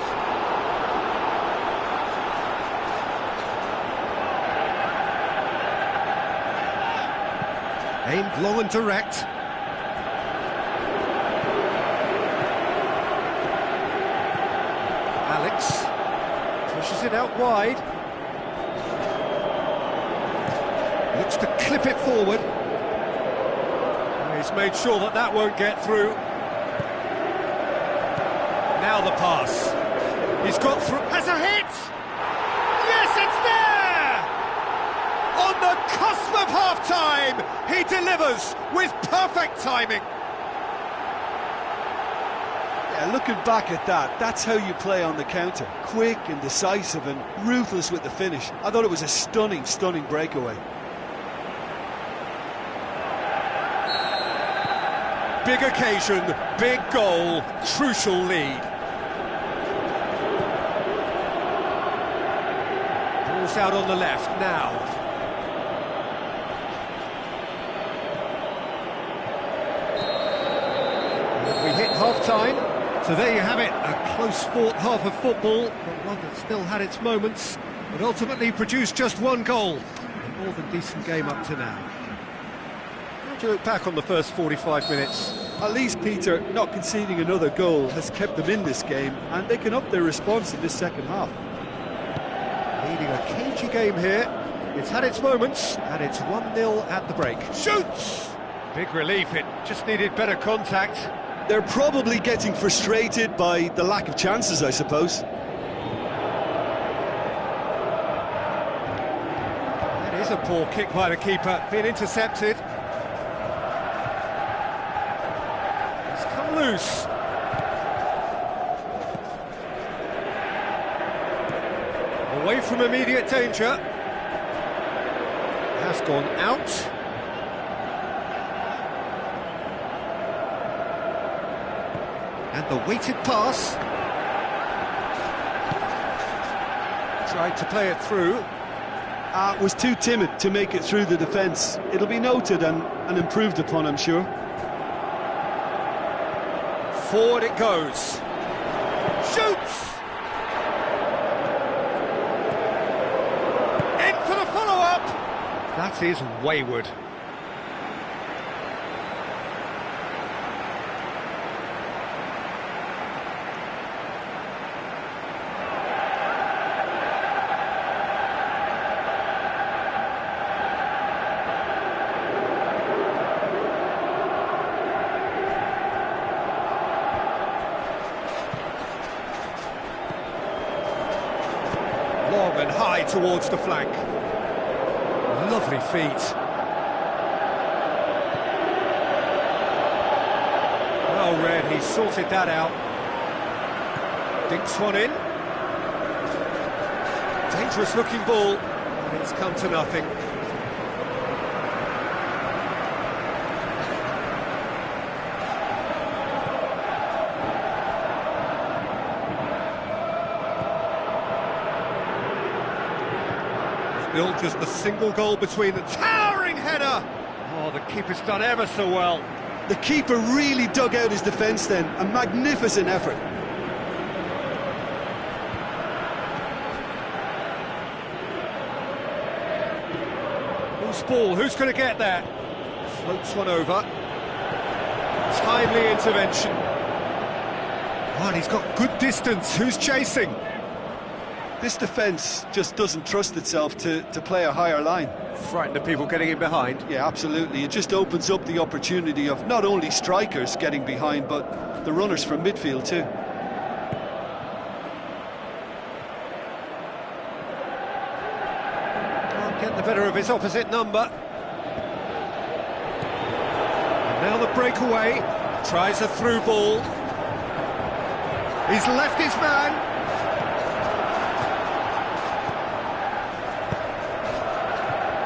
Speaker 1: Aimed long and direct. Alex pushes it out wide. Looks to clip it forward. He's made sure that that won't get through. Now the pass. He's got through. Has a hit! Yes, it's there! On the cusp of half-time, he delivers with perfect timing.
Speaker 2: Yeah, looking back at that, that's how you play on the counter. Quick and decisive and ruthless with the finish. I thought it was a stunning, stunning breakaway.
Speaker 1: Big occasion, big goal, crucial lead. Ball's out on the left now. We hit half-time, so there you have it. A close-fought half of football, but one that still had its moments, but ultimately produced just one goal. A more than decent game up to now. How do you look back on the first 45 minutes?
Speaker 2: At least, Peter, not conceding another goal has kept them in this game, and they can up their response in this second half.
Speaker 1: Leading a cagey game here. It's had its moments, and it's 1-0 at the break. Shoots! Big relief, it just needed better contact.
Speaker 2: They're probably getting frustrated by the lack of chances, I suppose.
Speaker 1: That is a poor kick by the keeper, being intercepted. It's come loose. Away from immediate danger. Has gone out. And the weighted pass. Tried to play it through.
Speaker 2: Was too timid to make it through the defence. It'll be noted and improved upon, I'm sure.
Speaker 1: Forward it goes. Shoots! In for the follow-up! That is wayward. Long and high towards the flank. Lovely feet. Well read, he sorted that out. Dinks one in. Dangerous looking ball, and it's come to nothing. Still just a single goal between the towering header. Oh, the keeper's done ever so well.
Speaker 2: The keeper really dug out his defence then. A magnificent effort.
Speaker 1: Loose ball, who's going to get that? Floats one over. Timely intervention. Oh, and he's got good distance. Who's chasing?
Speaker 2: This defence just doesn't trust itself to play a higher line.
Speaker 1: Frightened of people getting in behind.
Speaker 2: Yeah, absolutely. It just opens up the opportunity of not only strikers getting behind, but the runners from midfield too.
Speaker 1: Can't get the better of his opposite number. And now the breakaway. Tries a through ball. He's left his man.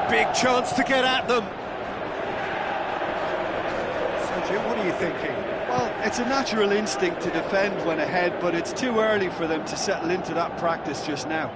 Speaker 1: Big chance to get at them. So, Jim, what are you thinking?
Speaker 2: Well, it's a natural instinct to defend when ahead, but it's too early for them to settle into that practice just now.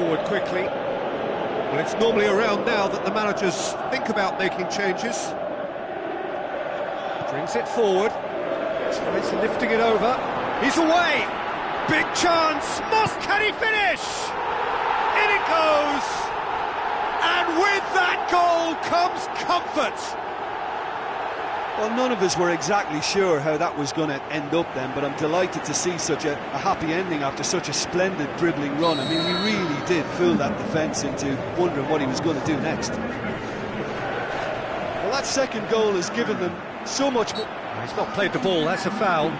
Speaker 1: forward quickly. Well, it's normally around now that the managers think about making changes. Brings it forward. Tries lifting it over. He's away! Big chance! Can he finish? In it goes! And with that goal comes comfort!
Speaker 2: Well, none of us were exactly sure how that was going to end up then, but I'm delighted to see such a happy ending after such a splendid dribbling run. I mean, he really did fool that defence into wondering what he was going to do next. Well, that second goal has given them so much more.
Speaker 1: He's not played the ball, that's a foul.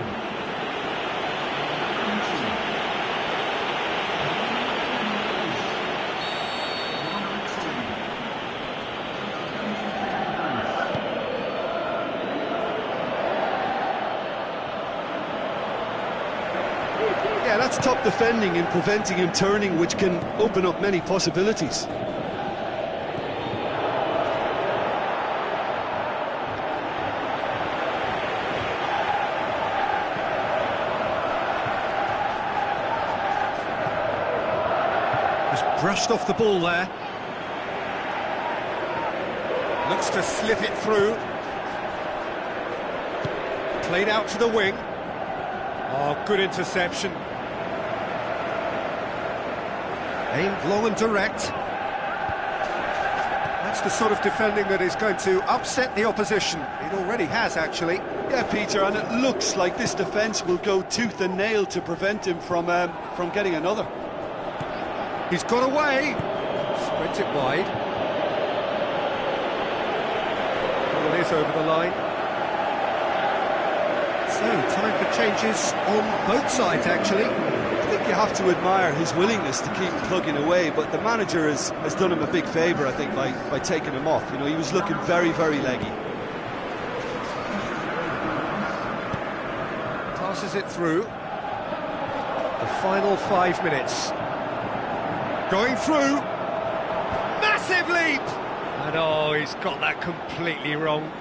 Speaker 2: Yeah, that's top defending and preventing him turning, which can open up many possibilities.
Speaker 1: Just brushed off the ball there. Looks to slip it through. Played out to the wing. Oh, good interception. Aimed long and direct. That's the sort of defending that is going to upset the opposition. It already has, actually.
Speaker 2: Yeah, Peter, and it looks like this defence will go tooth and nail to prevent him from getting another.
Speaker 1: He's got away. Spreads it wide. Well, it is over the line. So, time for changes on both sides, actually.
Speaker 2: I think you have to admire his willingness to keep plugging away, but the manager has done him a big favour, I think, by taking him off. You know, he was looking very, very leggy.
Speaker 1: Passes it through. The final 5 minutes. Going through. Massive leap! And oh, he's got that completely wrong.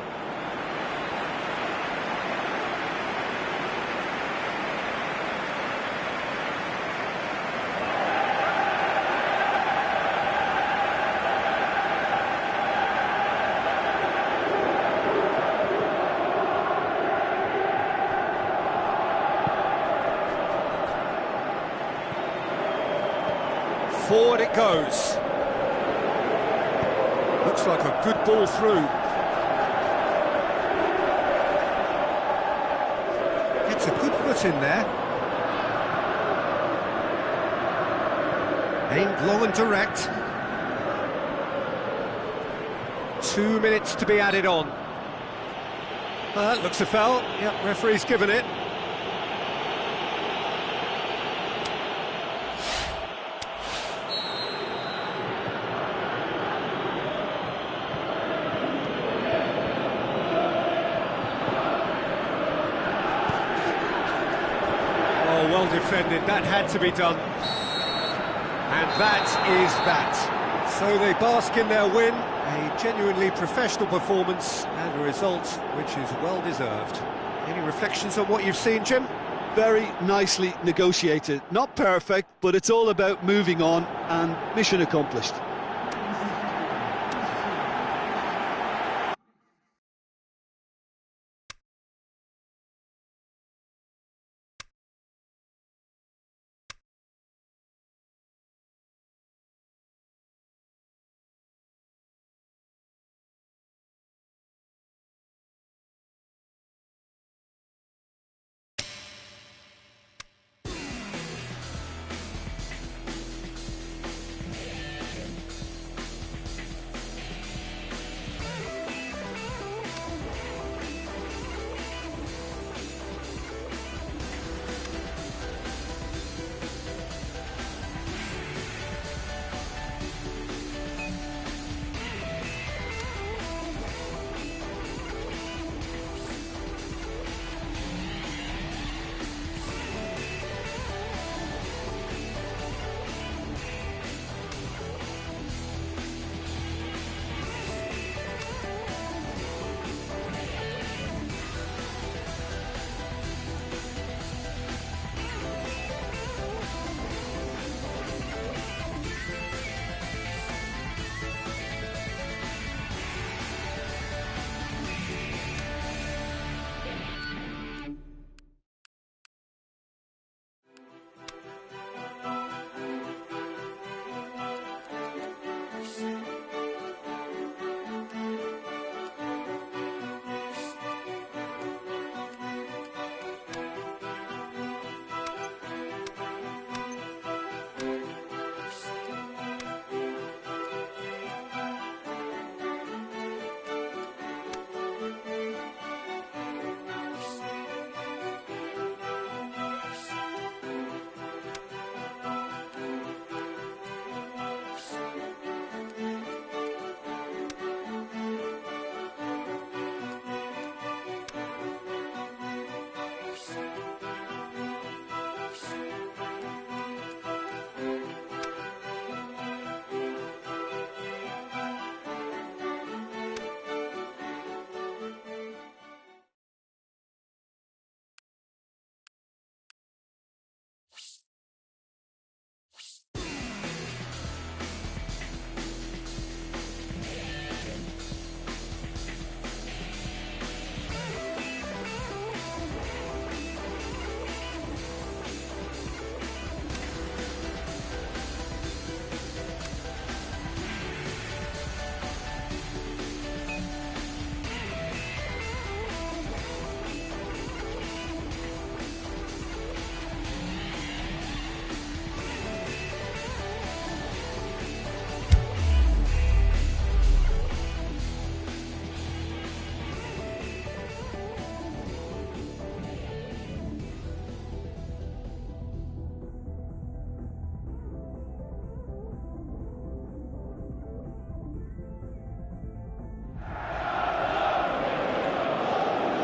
Speaker 1: Forward it goes. Looks like a good ball through. Gets a good foot in there. Aimed long and direct. 2 minutes to be added on. That looks a foul. Yep, referee's given it. Well defended, that had to be done. And that is that. So they bask in their win, a genuinely professional performance and a result which is well deserved. Any reflections on what you've seen, Jim?
Speaker 2: Very nicely negotiated. Not perfect, but it's all about moving on and mission accomplished.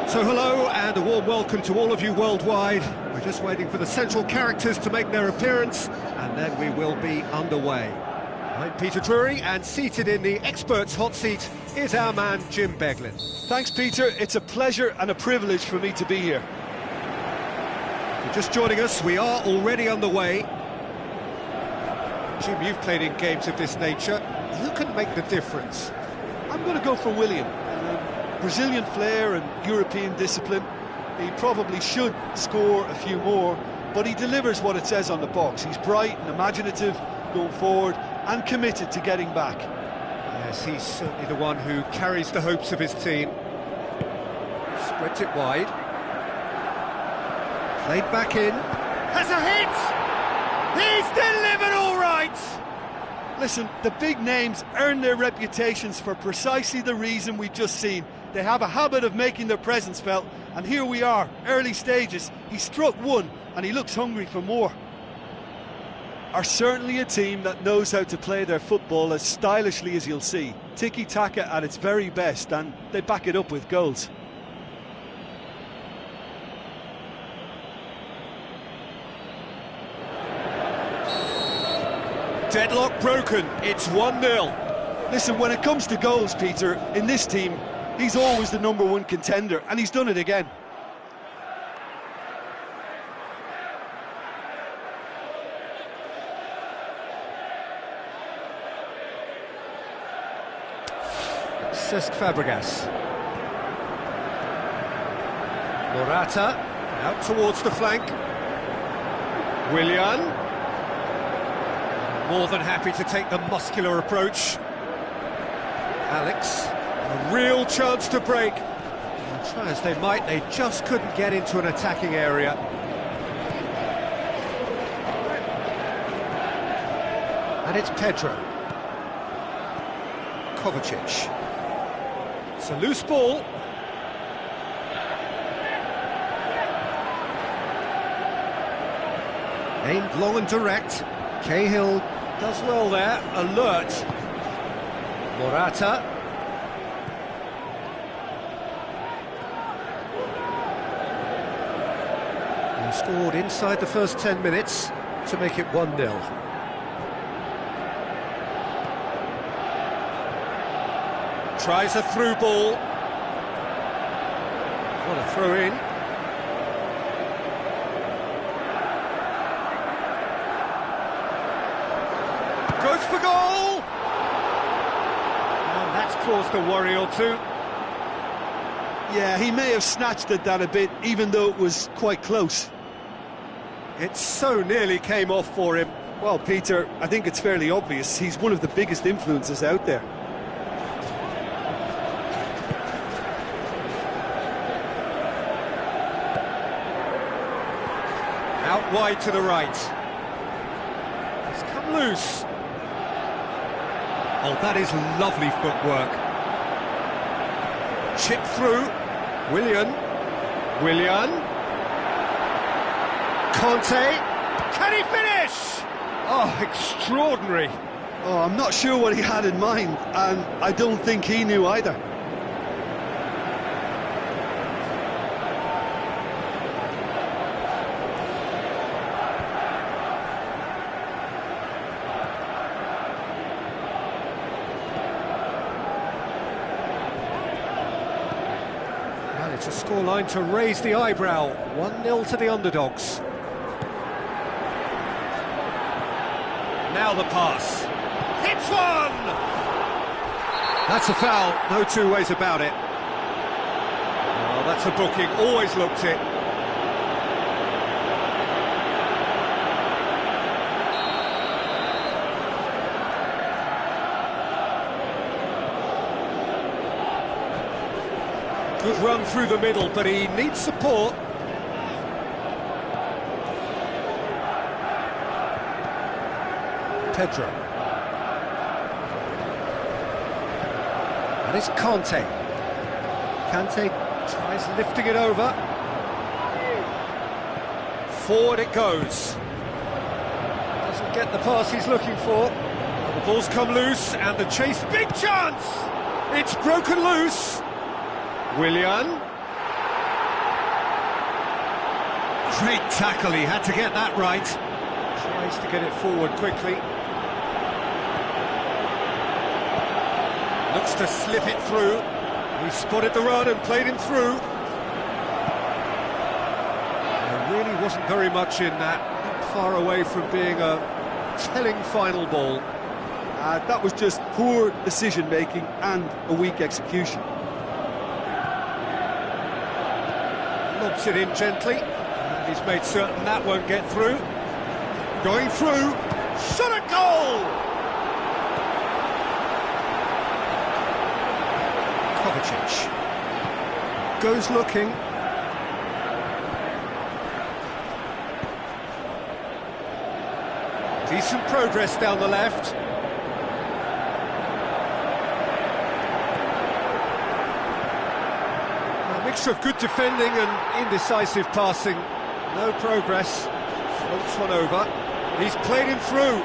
Speaker 1: So hello and a warm welcome to all of you worldwide. We're just waiting for the central characters to make their appearance and then we will be underway. I'm Peter Drury and seated in the experts hot seat is our man Jim Beglin.
Speaker 2: Thanks, Peter. It's a pleasure and a privilege for me to be here.
Speaker 1: If you're just joining us, we are already underway. Jim, you've played in games of this nature. Who can make the difference?
Speaker 2: I'm going to go for Willian. Brazilian flair and European discipline. He probably should score a few more, but he delivers what it says on the box. He's bright and imaginative going forward and committed to getting back.
Speaker 1: Yes, he's certainly the one who carries the hopes of his team. Spreads it wide. Played back in. Has a hit! He's delivered all right!
Speaker 2: Listen, the big names earn their reputations for precisely the reason we've just seen. They have a habit of making their presence felt, and here we are, early stages. He struck one, and he looks hungry for more. Are certainly a team that knows how to play their football as stylishly as you'll see. Tiki-taka at its very best, and they back it up with goals.
Speaker 1: Deadlock broken, it's 1-0.
Speaker 2: Listen, when it comes to goals, Peter, in this team, he's always the number one contender, and he's done it again.
Speaker 1: Cesc Fabregas. Morata, out towards the flank. Willian. More than happy to take the muscular approach. Alex, a real chance to break. Well, try as they might, they just couldn't get into an attacking area. And it's Pedro. Kovacic. It's a loose ball. Aimed long and direct. Cahill does well there, alert. Morata. He scored inside the first 10 minutes to make it 1-0. Tries a through ball. What a throw in. Goes for goal! And that's caused a worry or two.
Speaker 2: Yeah, he may have snatched at that a bit, even though it was quite close.
Speaker 1: It so nearly came off for him.
Speaker 2: Well, Peter, I think it's fairly obvious. He's one of the biggest influences out there.
Speaker 1: Out wide to the right. It's come loose. Oh, that is lovely footwork. Chip through. Willian. Conte. Can he finish? Oh, extraordinary.
Speaker 2: Oh, I'm not sure what he had in mind, and I don't think he knew either.
Speaker 1: It's a scoreline to raise the eyebrow. 1-0 to the underdogs. Now the pass. Hits one! That's a foul, no two ways about it. Oh, that's a booking, always looked it. Good run through the middle, but he needs support. Pedro. And it's Conte. Kante tries lifting it over. Forward it goes. Doesn't get the pass he's looking for. The ball's come loose, and the chase, big chance! It's broken loose. Willian. Great tackle, he had to get that right. Tries to get it forward quickly. Looks to slip it through. He spotted the run and played him through. There really wasn't very much in that. Not far away from being a telling final ball.
Speaker 2: That was just poor decision-making and a weak execution.
Speaker 1: Lobs it in gently. And he's made certain that won't get through. Going through. Shot a goal! Kovacic goes looking. Decent progress down the left. A mixture of good defending and indecisive passing. No progress. Floats one over. He's played him through.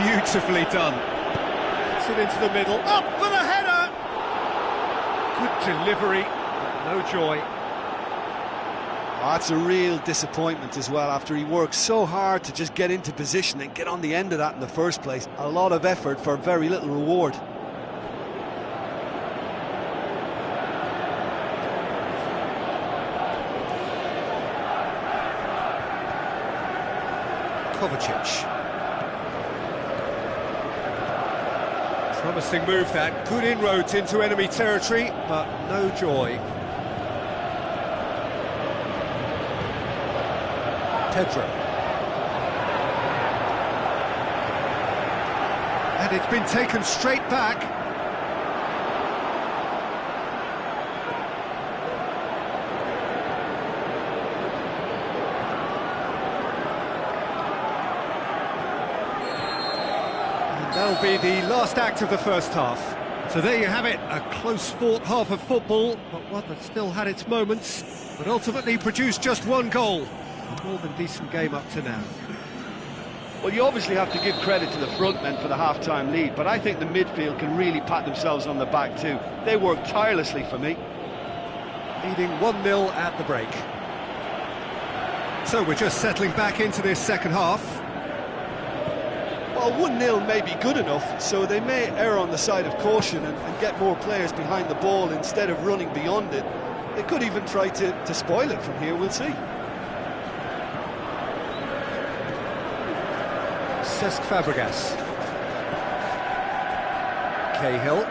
Speaker 1: Beautifully done. Gets it into the middle. Up for the header! Good delivery, but no joy.
Speaker 2: Oh, that's a real disappointment as well, after he worked so hard to just get into position and get on the end of that in the first place. A lot of effort for very little reward.
Speaker 1: Kovacic. Promising move that, good inroads into enemy territory, but no joy. Pedro. And it's been taken straight back. That'll be the last act of the first half. So there you have it, a close-fought half of football, but one that still had its moments, but ultimately produced just one goal. A more than decent game up to now.
Speaker 3: Well, you obviously have to give credit to the front men for the half-time lead, but I think the midfield can really pat themselves on the back too. They worked tirelessly for me.
Speaker 1: Leading 1-0 at the break. So we're just settling back into this second half.
Speaker 2: Well, 1-0 may be good enough, so they may err on the side of caution and get more players behind the ball instead of running beyond it. They could even try to spoil it from here, we'll see.
Speaker 1: Cesc Fabregas. Cahill.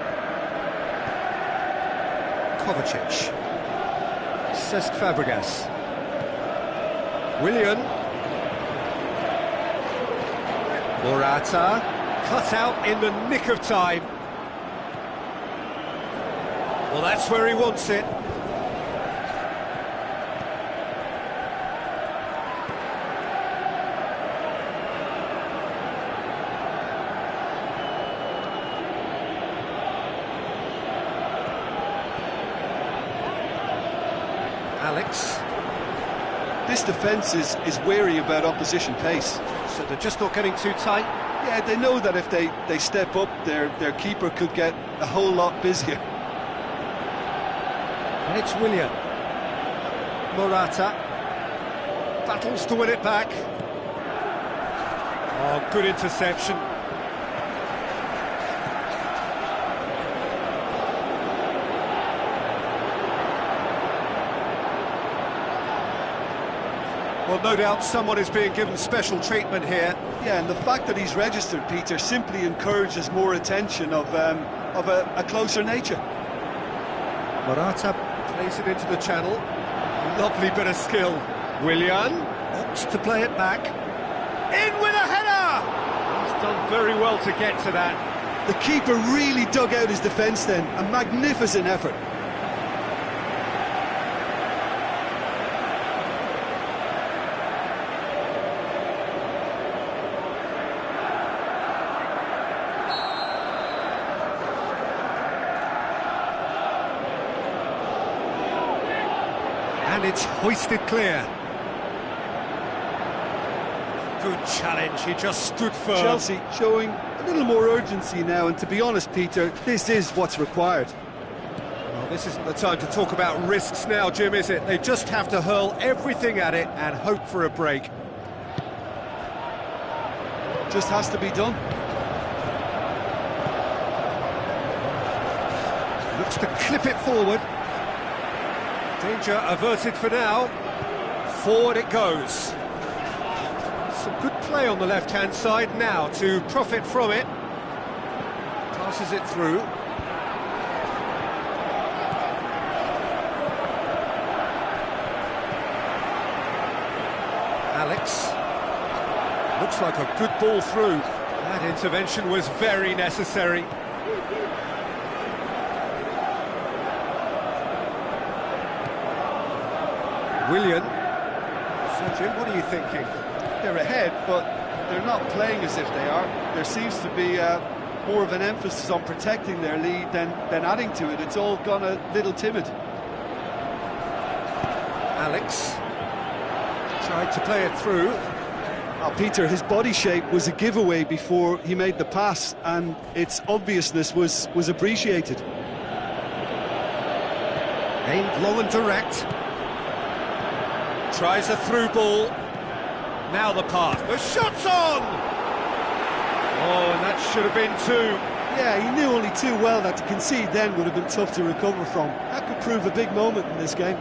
Speaker 1: Kovacic. Cesc Fabregas. Willian. Morata, cut out in the nick of time. Well, that's where he wants it. Alex.
Speaker 2: This defence is wary about opposition pace.
Speaker 1: So they're just not getting too tight?
Speaker 2: Yeah, they know that if they step up, their keeper could get a whole lot busier.
Speaker 1: And it's Willian. Morata. Battles to win it back. Oh, good interception. Well, no doubt someone is being given special treatment here.
Speaker 2: Yeah, and the fact that he's registered, Peter, simply encourages more attention of a closer nature.
Speaker 1: Morata plays it into the channel. Lovely bit of skill. Willian opts to play it back. In with a header! He's done very well to get to that.
Speaker 2: The keeper really dug out his defence then. A magnificent effort.
Speaker 1: And it's hoisted clear. Good challenge, he just stood firm.
Speaker 2: Chelsea showing a little more urgency now, and to be honest, Peter, this is what's required.
Speaker 1: Well, this isn't the time to talk about risks now, Jim, is it? They just have to hurl everything at it and hope for a break.
Speaker 2: Just has to be done.
Speaker 1: Looks to clip it forward. Danger averted for now. Forward it goes. Some good play on the left-hand side now to profit from it. Passes it through. Alex. Looks like a good ball through. That intervention was very necessary. Willian. So, Jim, what are you thinking?
Speaker 2: They're ahead, but they're not playing as if they are. There seems to be more of an emphasis on protecting their lead than adding to it. It's all gone a little timid.
Speaker 1: Alex tried to play it through.
Speaker 2: Oh, Peter, his body shape was a giveaway before he made the pass, and its obviousness was appreciated.
Speaker 1: Aimed low and direct. Tries a through ball. Now the pass. The shot's on! Oh, and that should have been two.
Speaker 2: Yeah, he knew only too well that to concede then would have been tough to recover from. That could prove a big moment in this game.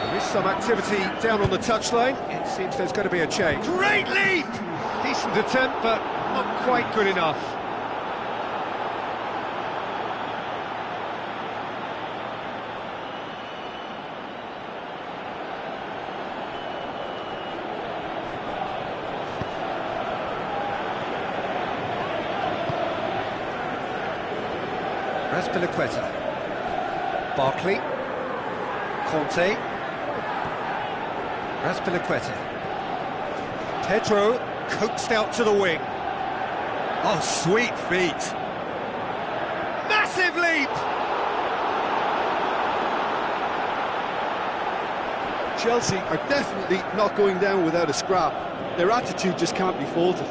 Speaker 1: There is some activity down on the touchline. It seems there's going to be a change. Great leap! Decent attempt, but not quite good enough. Raspilicueta. Barkley. Conte. Raspilicueta. Pedro coaxed out to the wing. Oh, sweet feet. Massive leap!
Speaker 2: Chelsea are definitely not going down without a scrap. Their attitude just can't be faulted.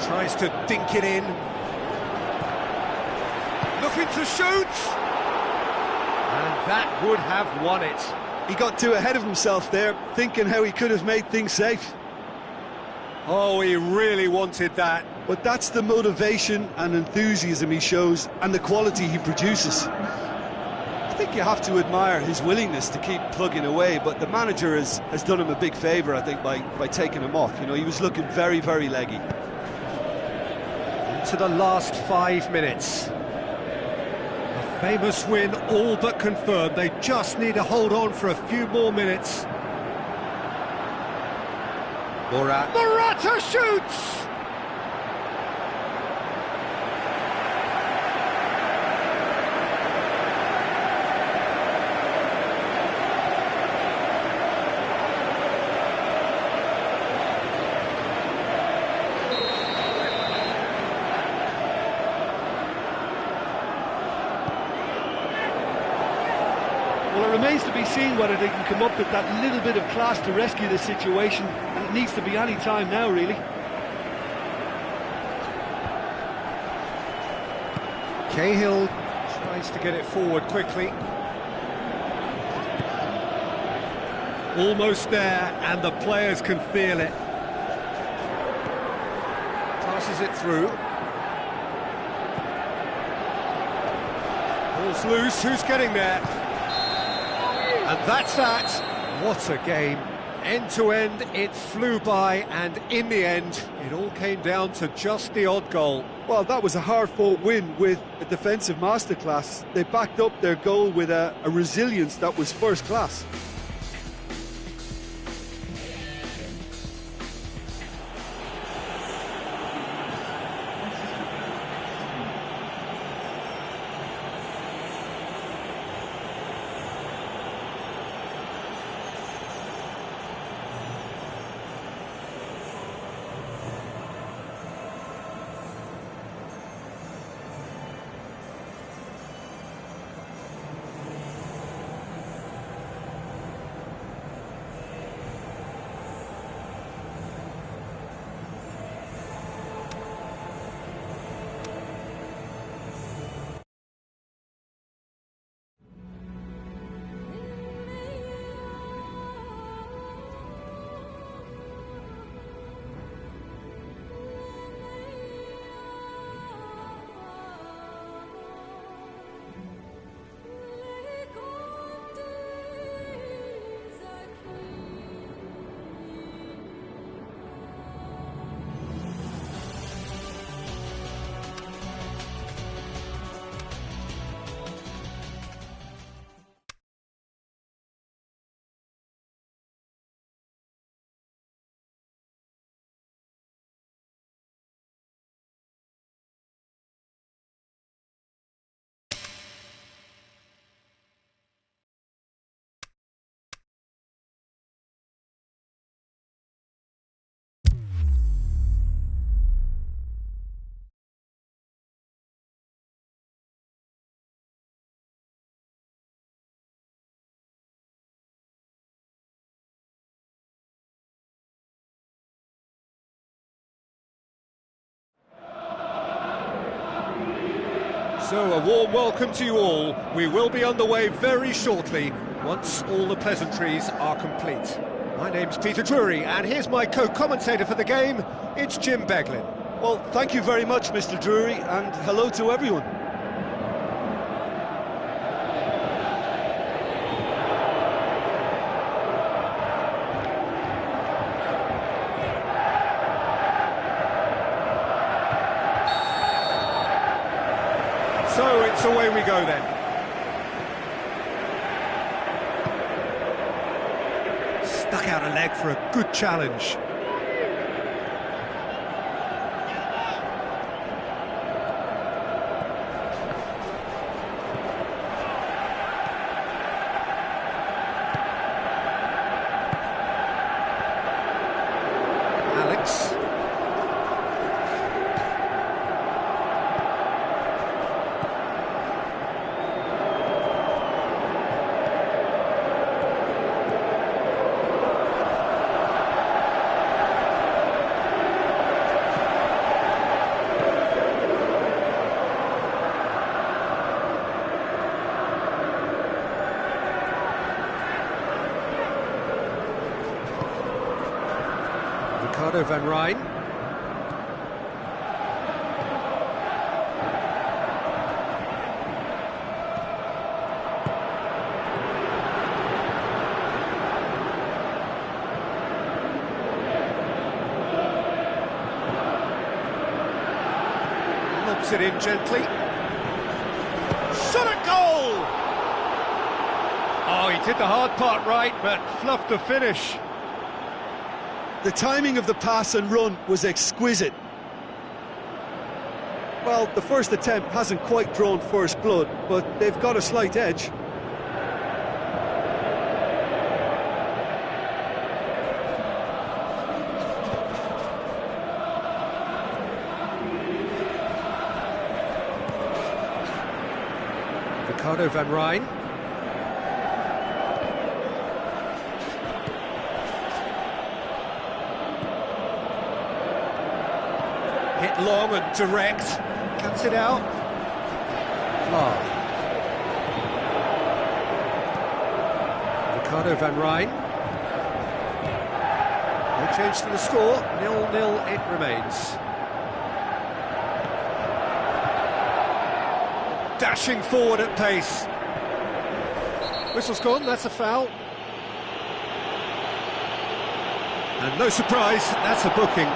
Speaker 1: Tries to dink it in. Looking to shoot! And that would have won it.
Speaker 2: He got too ahead of himself there, thinking how he could have made things safe.
Speaker 1: Oh, he really wanted that.
Speaker 2: But that's the motivation and enthusiasm he shows, and the quality he produces. I think you have to admire his willingness to keep plugging away, but the manager has done him a big favour, I think, by taking him off. You know, he was looking very, very leggy.
Speaker 1: Into the last 5 minutes. A famous win all but confirmed. They just need to hold on for a few more minutes. Morata shoots!
Speaker 3: Well, it remains to be seen whether they can come up with that little bit of class to rescue the situation, and it needs to be any time now, really.
Speaker 1: Cahill tries to get it forward quickly. Almost there, and the players can feel it. Passes it through. Ball's loose, who's getting there? And that's that. What a game. End to end, it flew by, and in the end, it all came down to just the odd goal.
Speaker 2: Well, that was a hard-fought win with a defensive masterclass. They backed up their goal with a resilience that was first class.
Speaker 1: So, a warm welcome to you all. We will be underway very shortly, once all the pleasantries are complete. My name's Peter Drury, and here's my co-commentator for the game, it's Jim Beglin.
Speaker 2: Well, thank you very much, Mr. Drury, and hello to everyone.
Speaker 1: So it's away we go then. Stuck out a leg for a good challenge. Alex. Van Rijn. Lobs it in gently. Shot at goal! Oh, he did the hard part right, but fluffed the finish.
Speaker 2: The timing of the pass and run was exquisite. Well, the first attempt hasn't quite drawn first blood, but they've got a slight edge.
Speaker 1: Van Rijn. Hit long and direct, cuts it out. Fly. Van Rijn. No change to the score, 0-0 it remains. Dashing forward at pace. Whistle's gone, that's a foul. And no surprise, that's a booking.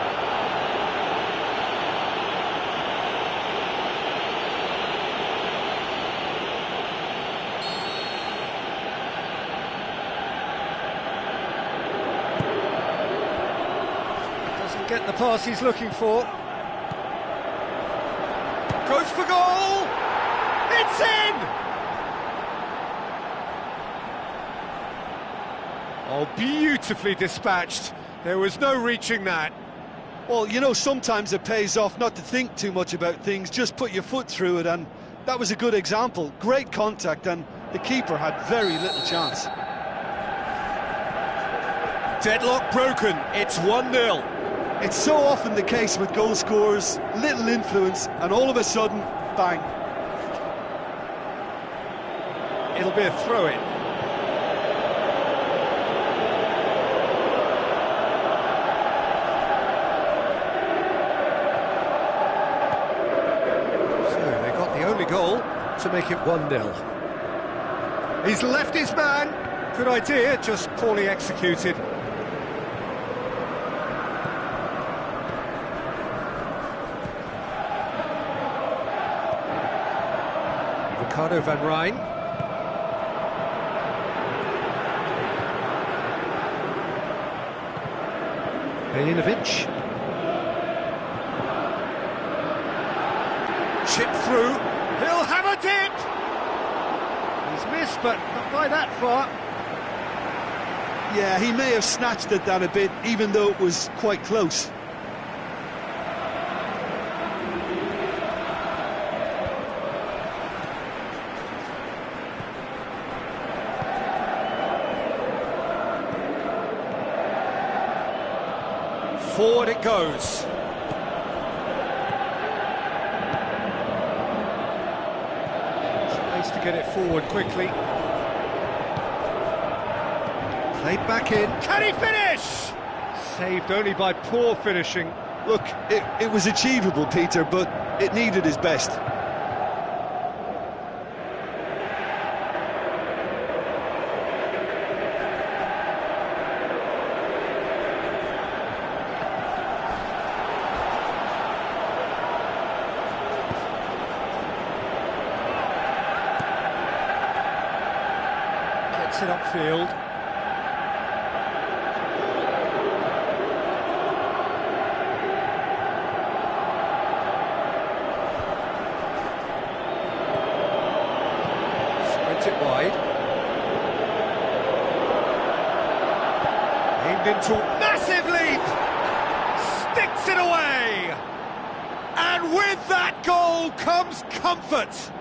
Speaker 1: Doesn't get the pass he's looking for. Goes for goal! It's in! Oh, beautifully dispatched. There was no reaching that.
Speaker 2: Well, you know, sometimes it pays off not to think too much about things, just put your foot through it, and that was a good example. Great contact, and the keeper had very little chance.
Speaker 1: Deadlock broken, it's 1-0.
Speaker 2: It's so often the case with goal scorers, little influence, and all of a sudden, bang.
Speaker 1: It'll be a throw-in. So they got the only goal to make it 1-0. He's left his man. Good idea, just poorly executed. Van Rijn. Bejinovic. Chip through. He'll have a dip! He's missed, but not by that far.
Speaker 2: Yeah, he may have snatched at that a bit, even though it was quite close.
Speaker 1: Forward it goes. get it forward quickly. Played back in. Can he finish? Saved only by poor finishing.
Speaker 2: Look, it was achievable, Peter, but it needed his best.
Speaker 1: Gets it upfield. Spreads it wide. Aimed into massive leap. Sticks it away. And with that goal comes comfort.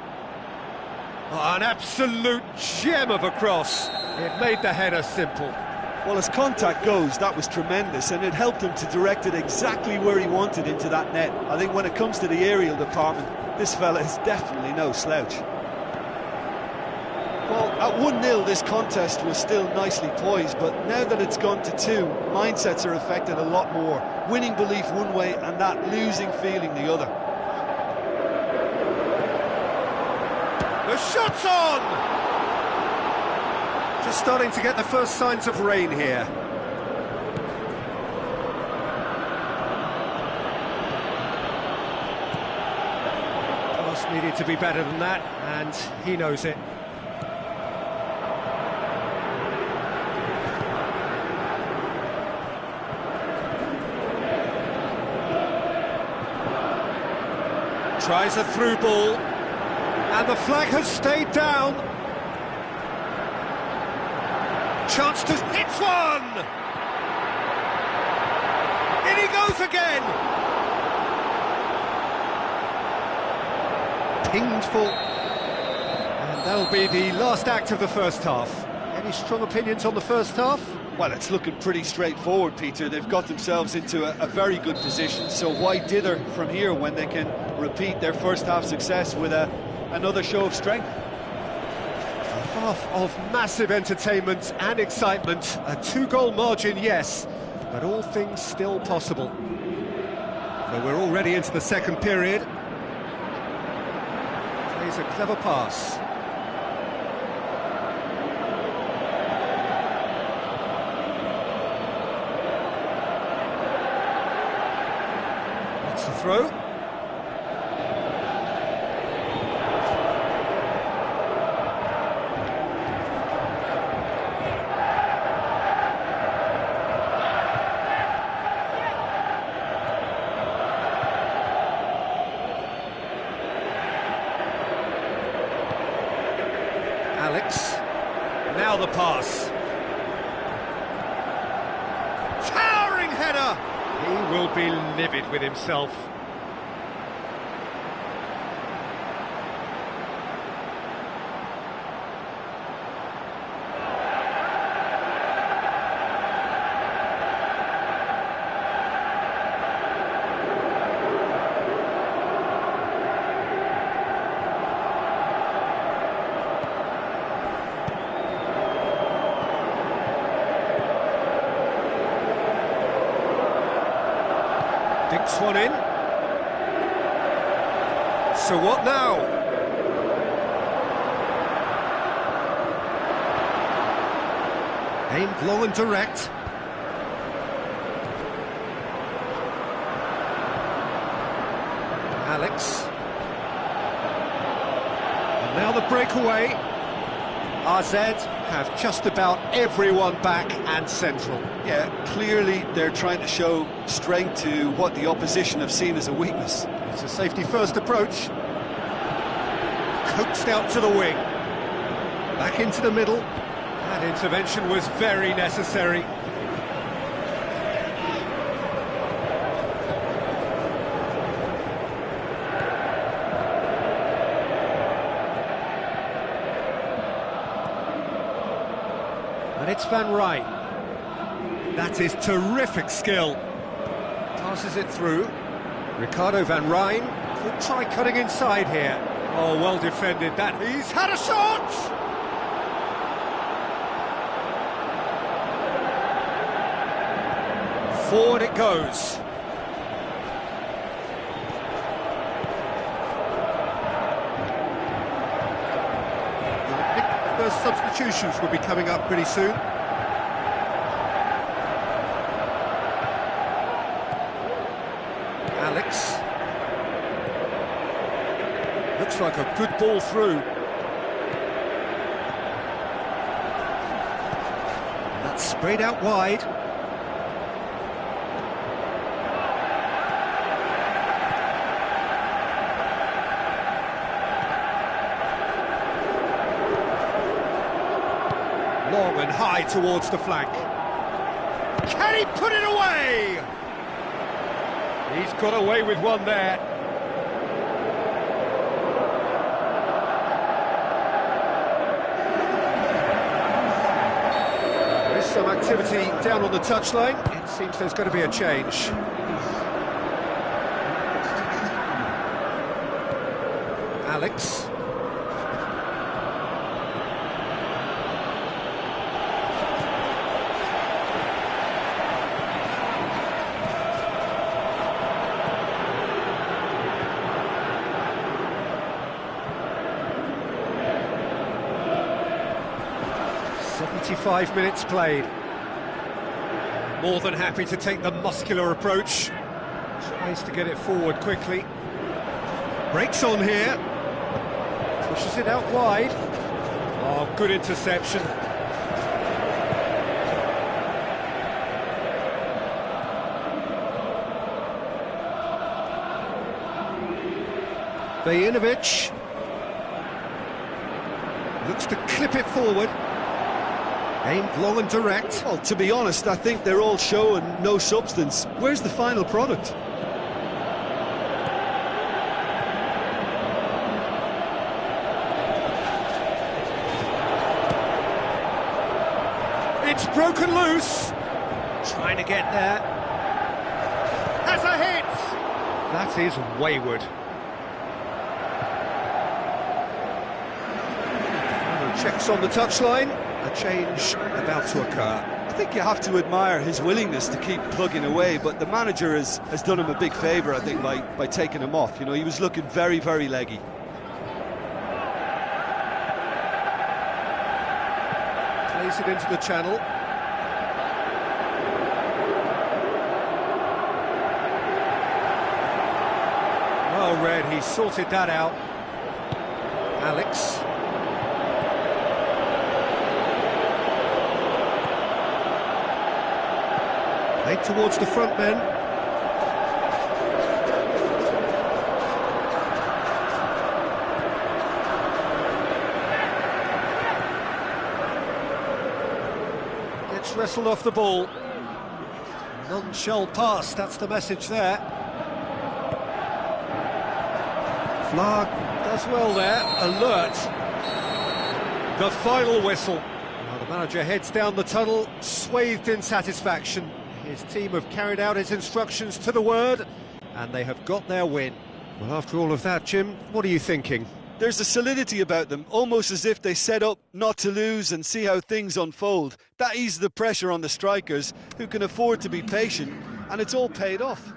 Speaker 1: Oh, an absolute gem of a cross. It made the header simple.
Speaker 2: Well, as contact goes, that was tremendous, and it helped him to direct it exactly where he wanted into that net. I think when it comes to the aerial department, this fella is definitely no slouch. Well, at 1-0, this contest was still nicely poised, but now that it's gone to 2, mindsets are affected a lot more. Winning belief one way and that losing feeling the other.
Speaker 1: The shot's on! Just starting to get the first signs of rain here. Pass needed to be better than that, and he knows it. Tries a through ball. And the flag has stayed down. Chance to hits one. In he goes again. Pinged for. And that'll be the last act of the first half. Any strong opinions on the first half?
Speaker 2: Well, it's looking pretty straightforward, Peter. They've got themselves into a very good position, so why dither from here when they can repeat their first half success with another show of strength?
Speaker 1: A half of massive entertainment and excitement. A 2-goal margin, yes, but all things still possible. So we're already into the second period. Plays a clever pass. That's the throw. Alex, now the pass. Towering header! He will be livid with himself. Dinks one in. So what now? Aimed long and direct. Alex. And now the breakaway. RZ have just about everyone back and central.
Speaker 2: Yeah, clearly they're trying to show strength to what the opposition have seen as a weakness.
Speaker 1: It's a safety-first approach. Coaxed out to the wing. Back into the middle. That intervention was very necessary. And it's Van Rijn. That is terrific skill. Passes it through. Ricardo Van Rijn could try cutting inside here. Oh, well defended that. He's had a shot! Forward it goes. The substitutions will be coming up pretty soon. Alex. Looks like a good ball through. That's sprayed out wide. Long and high towards the flank. Can he put it away? He's got away with one there. There is some activity down on the touchline. It seems there's going to be a change. Alex. "75 minutes played. More than happy to take the muscular approach. Tries to get it forward quickly. Breaks on here. Pushes it out wide. Oh, good interception. Vajinovic. Looks to clip it forward. Aimed long and direct.
Speaker 2: Well, to be honest, I think they're all show and no substance. Where's the final product?
Speaker 1: It's broken loose. Trying to get there. Has a hit. That is wayward. Final checks on the touchline. A change about to occur.
Speaker 2: I think you have to admire his willingness to keep plugging away, but the manager has done him a big favour, I think, by taking him off. You know, he was looking very, very leggy.
Speaker 1: Plays it into the channel. Well read, he sorted that out. Alex. Played towards the front men. Gets wrestled off the ball. None shall pass, that's the message there. Flag does well there, alert. The final whistle. Now the manager heads down the tunnel, swathed in satisfaction. His team have carried out his instructions to the word, and they have got their win. Well, after all of that, Jim, what are you thinking?
Speaker 2: There's a solidity about them, almost as if they set up not to lose and see how things unfold. That eases the pressure on the strikers, who can afford to be patient, and it's all paid off.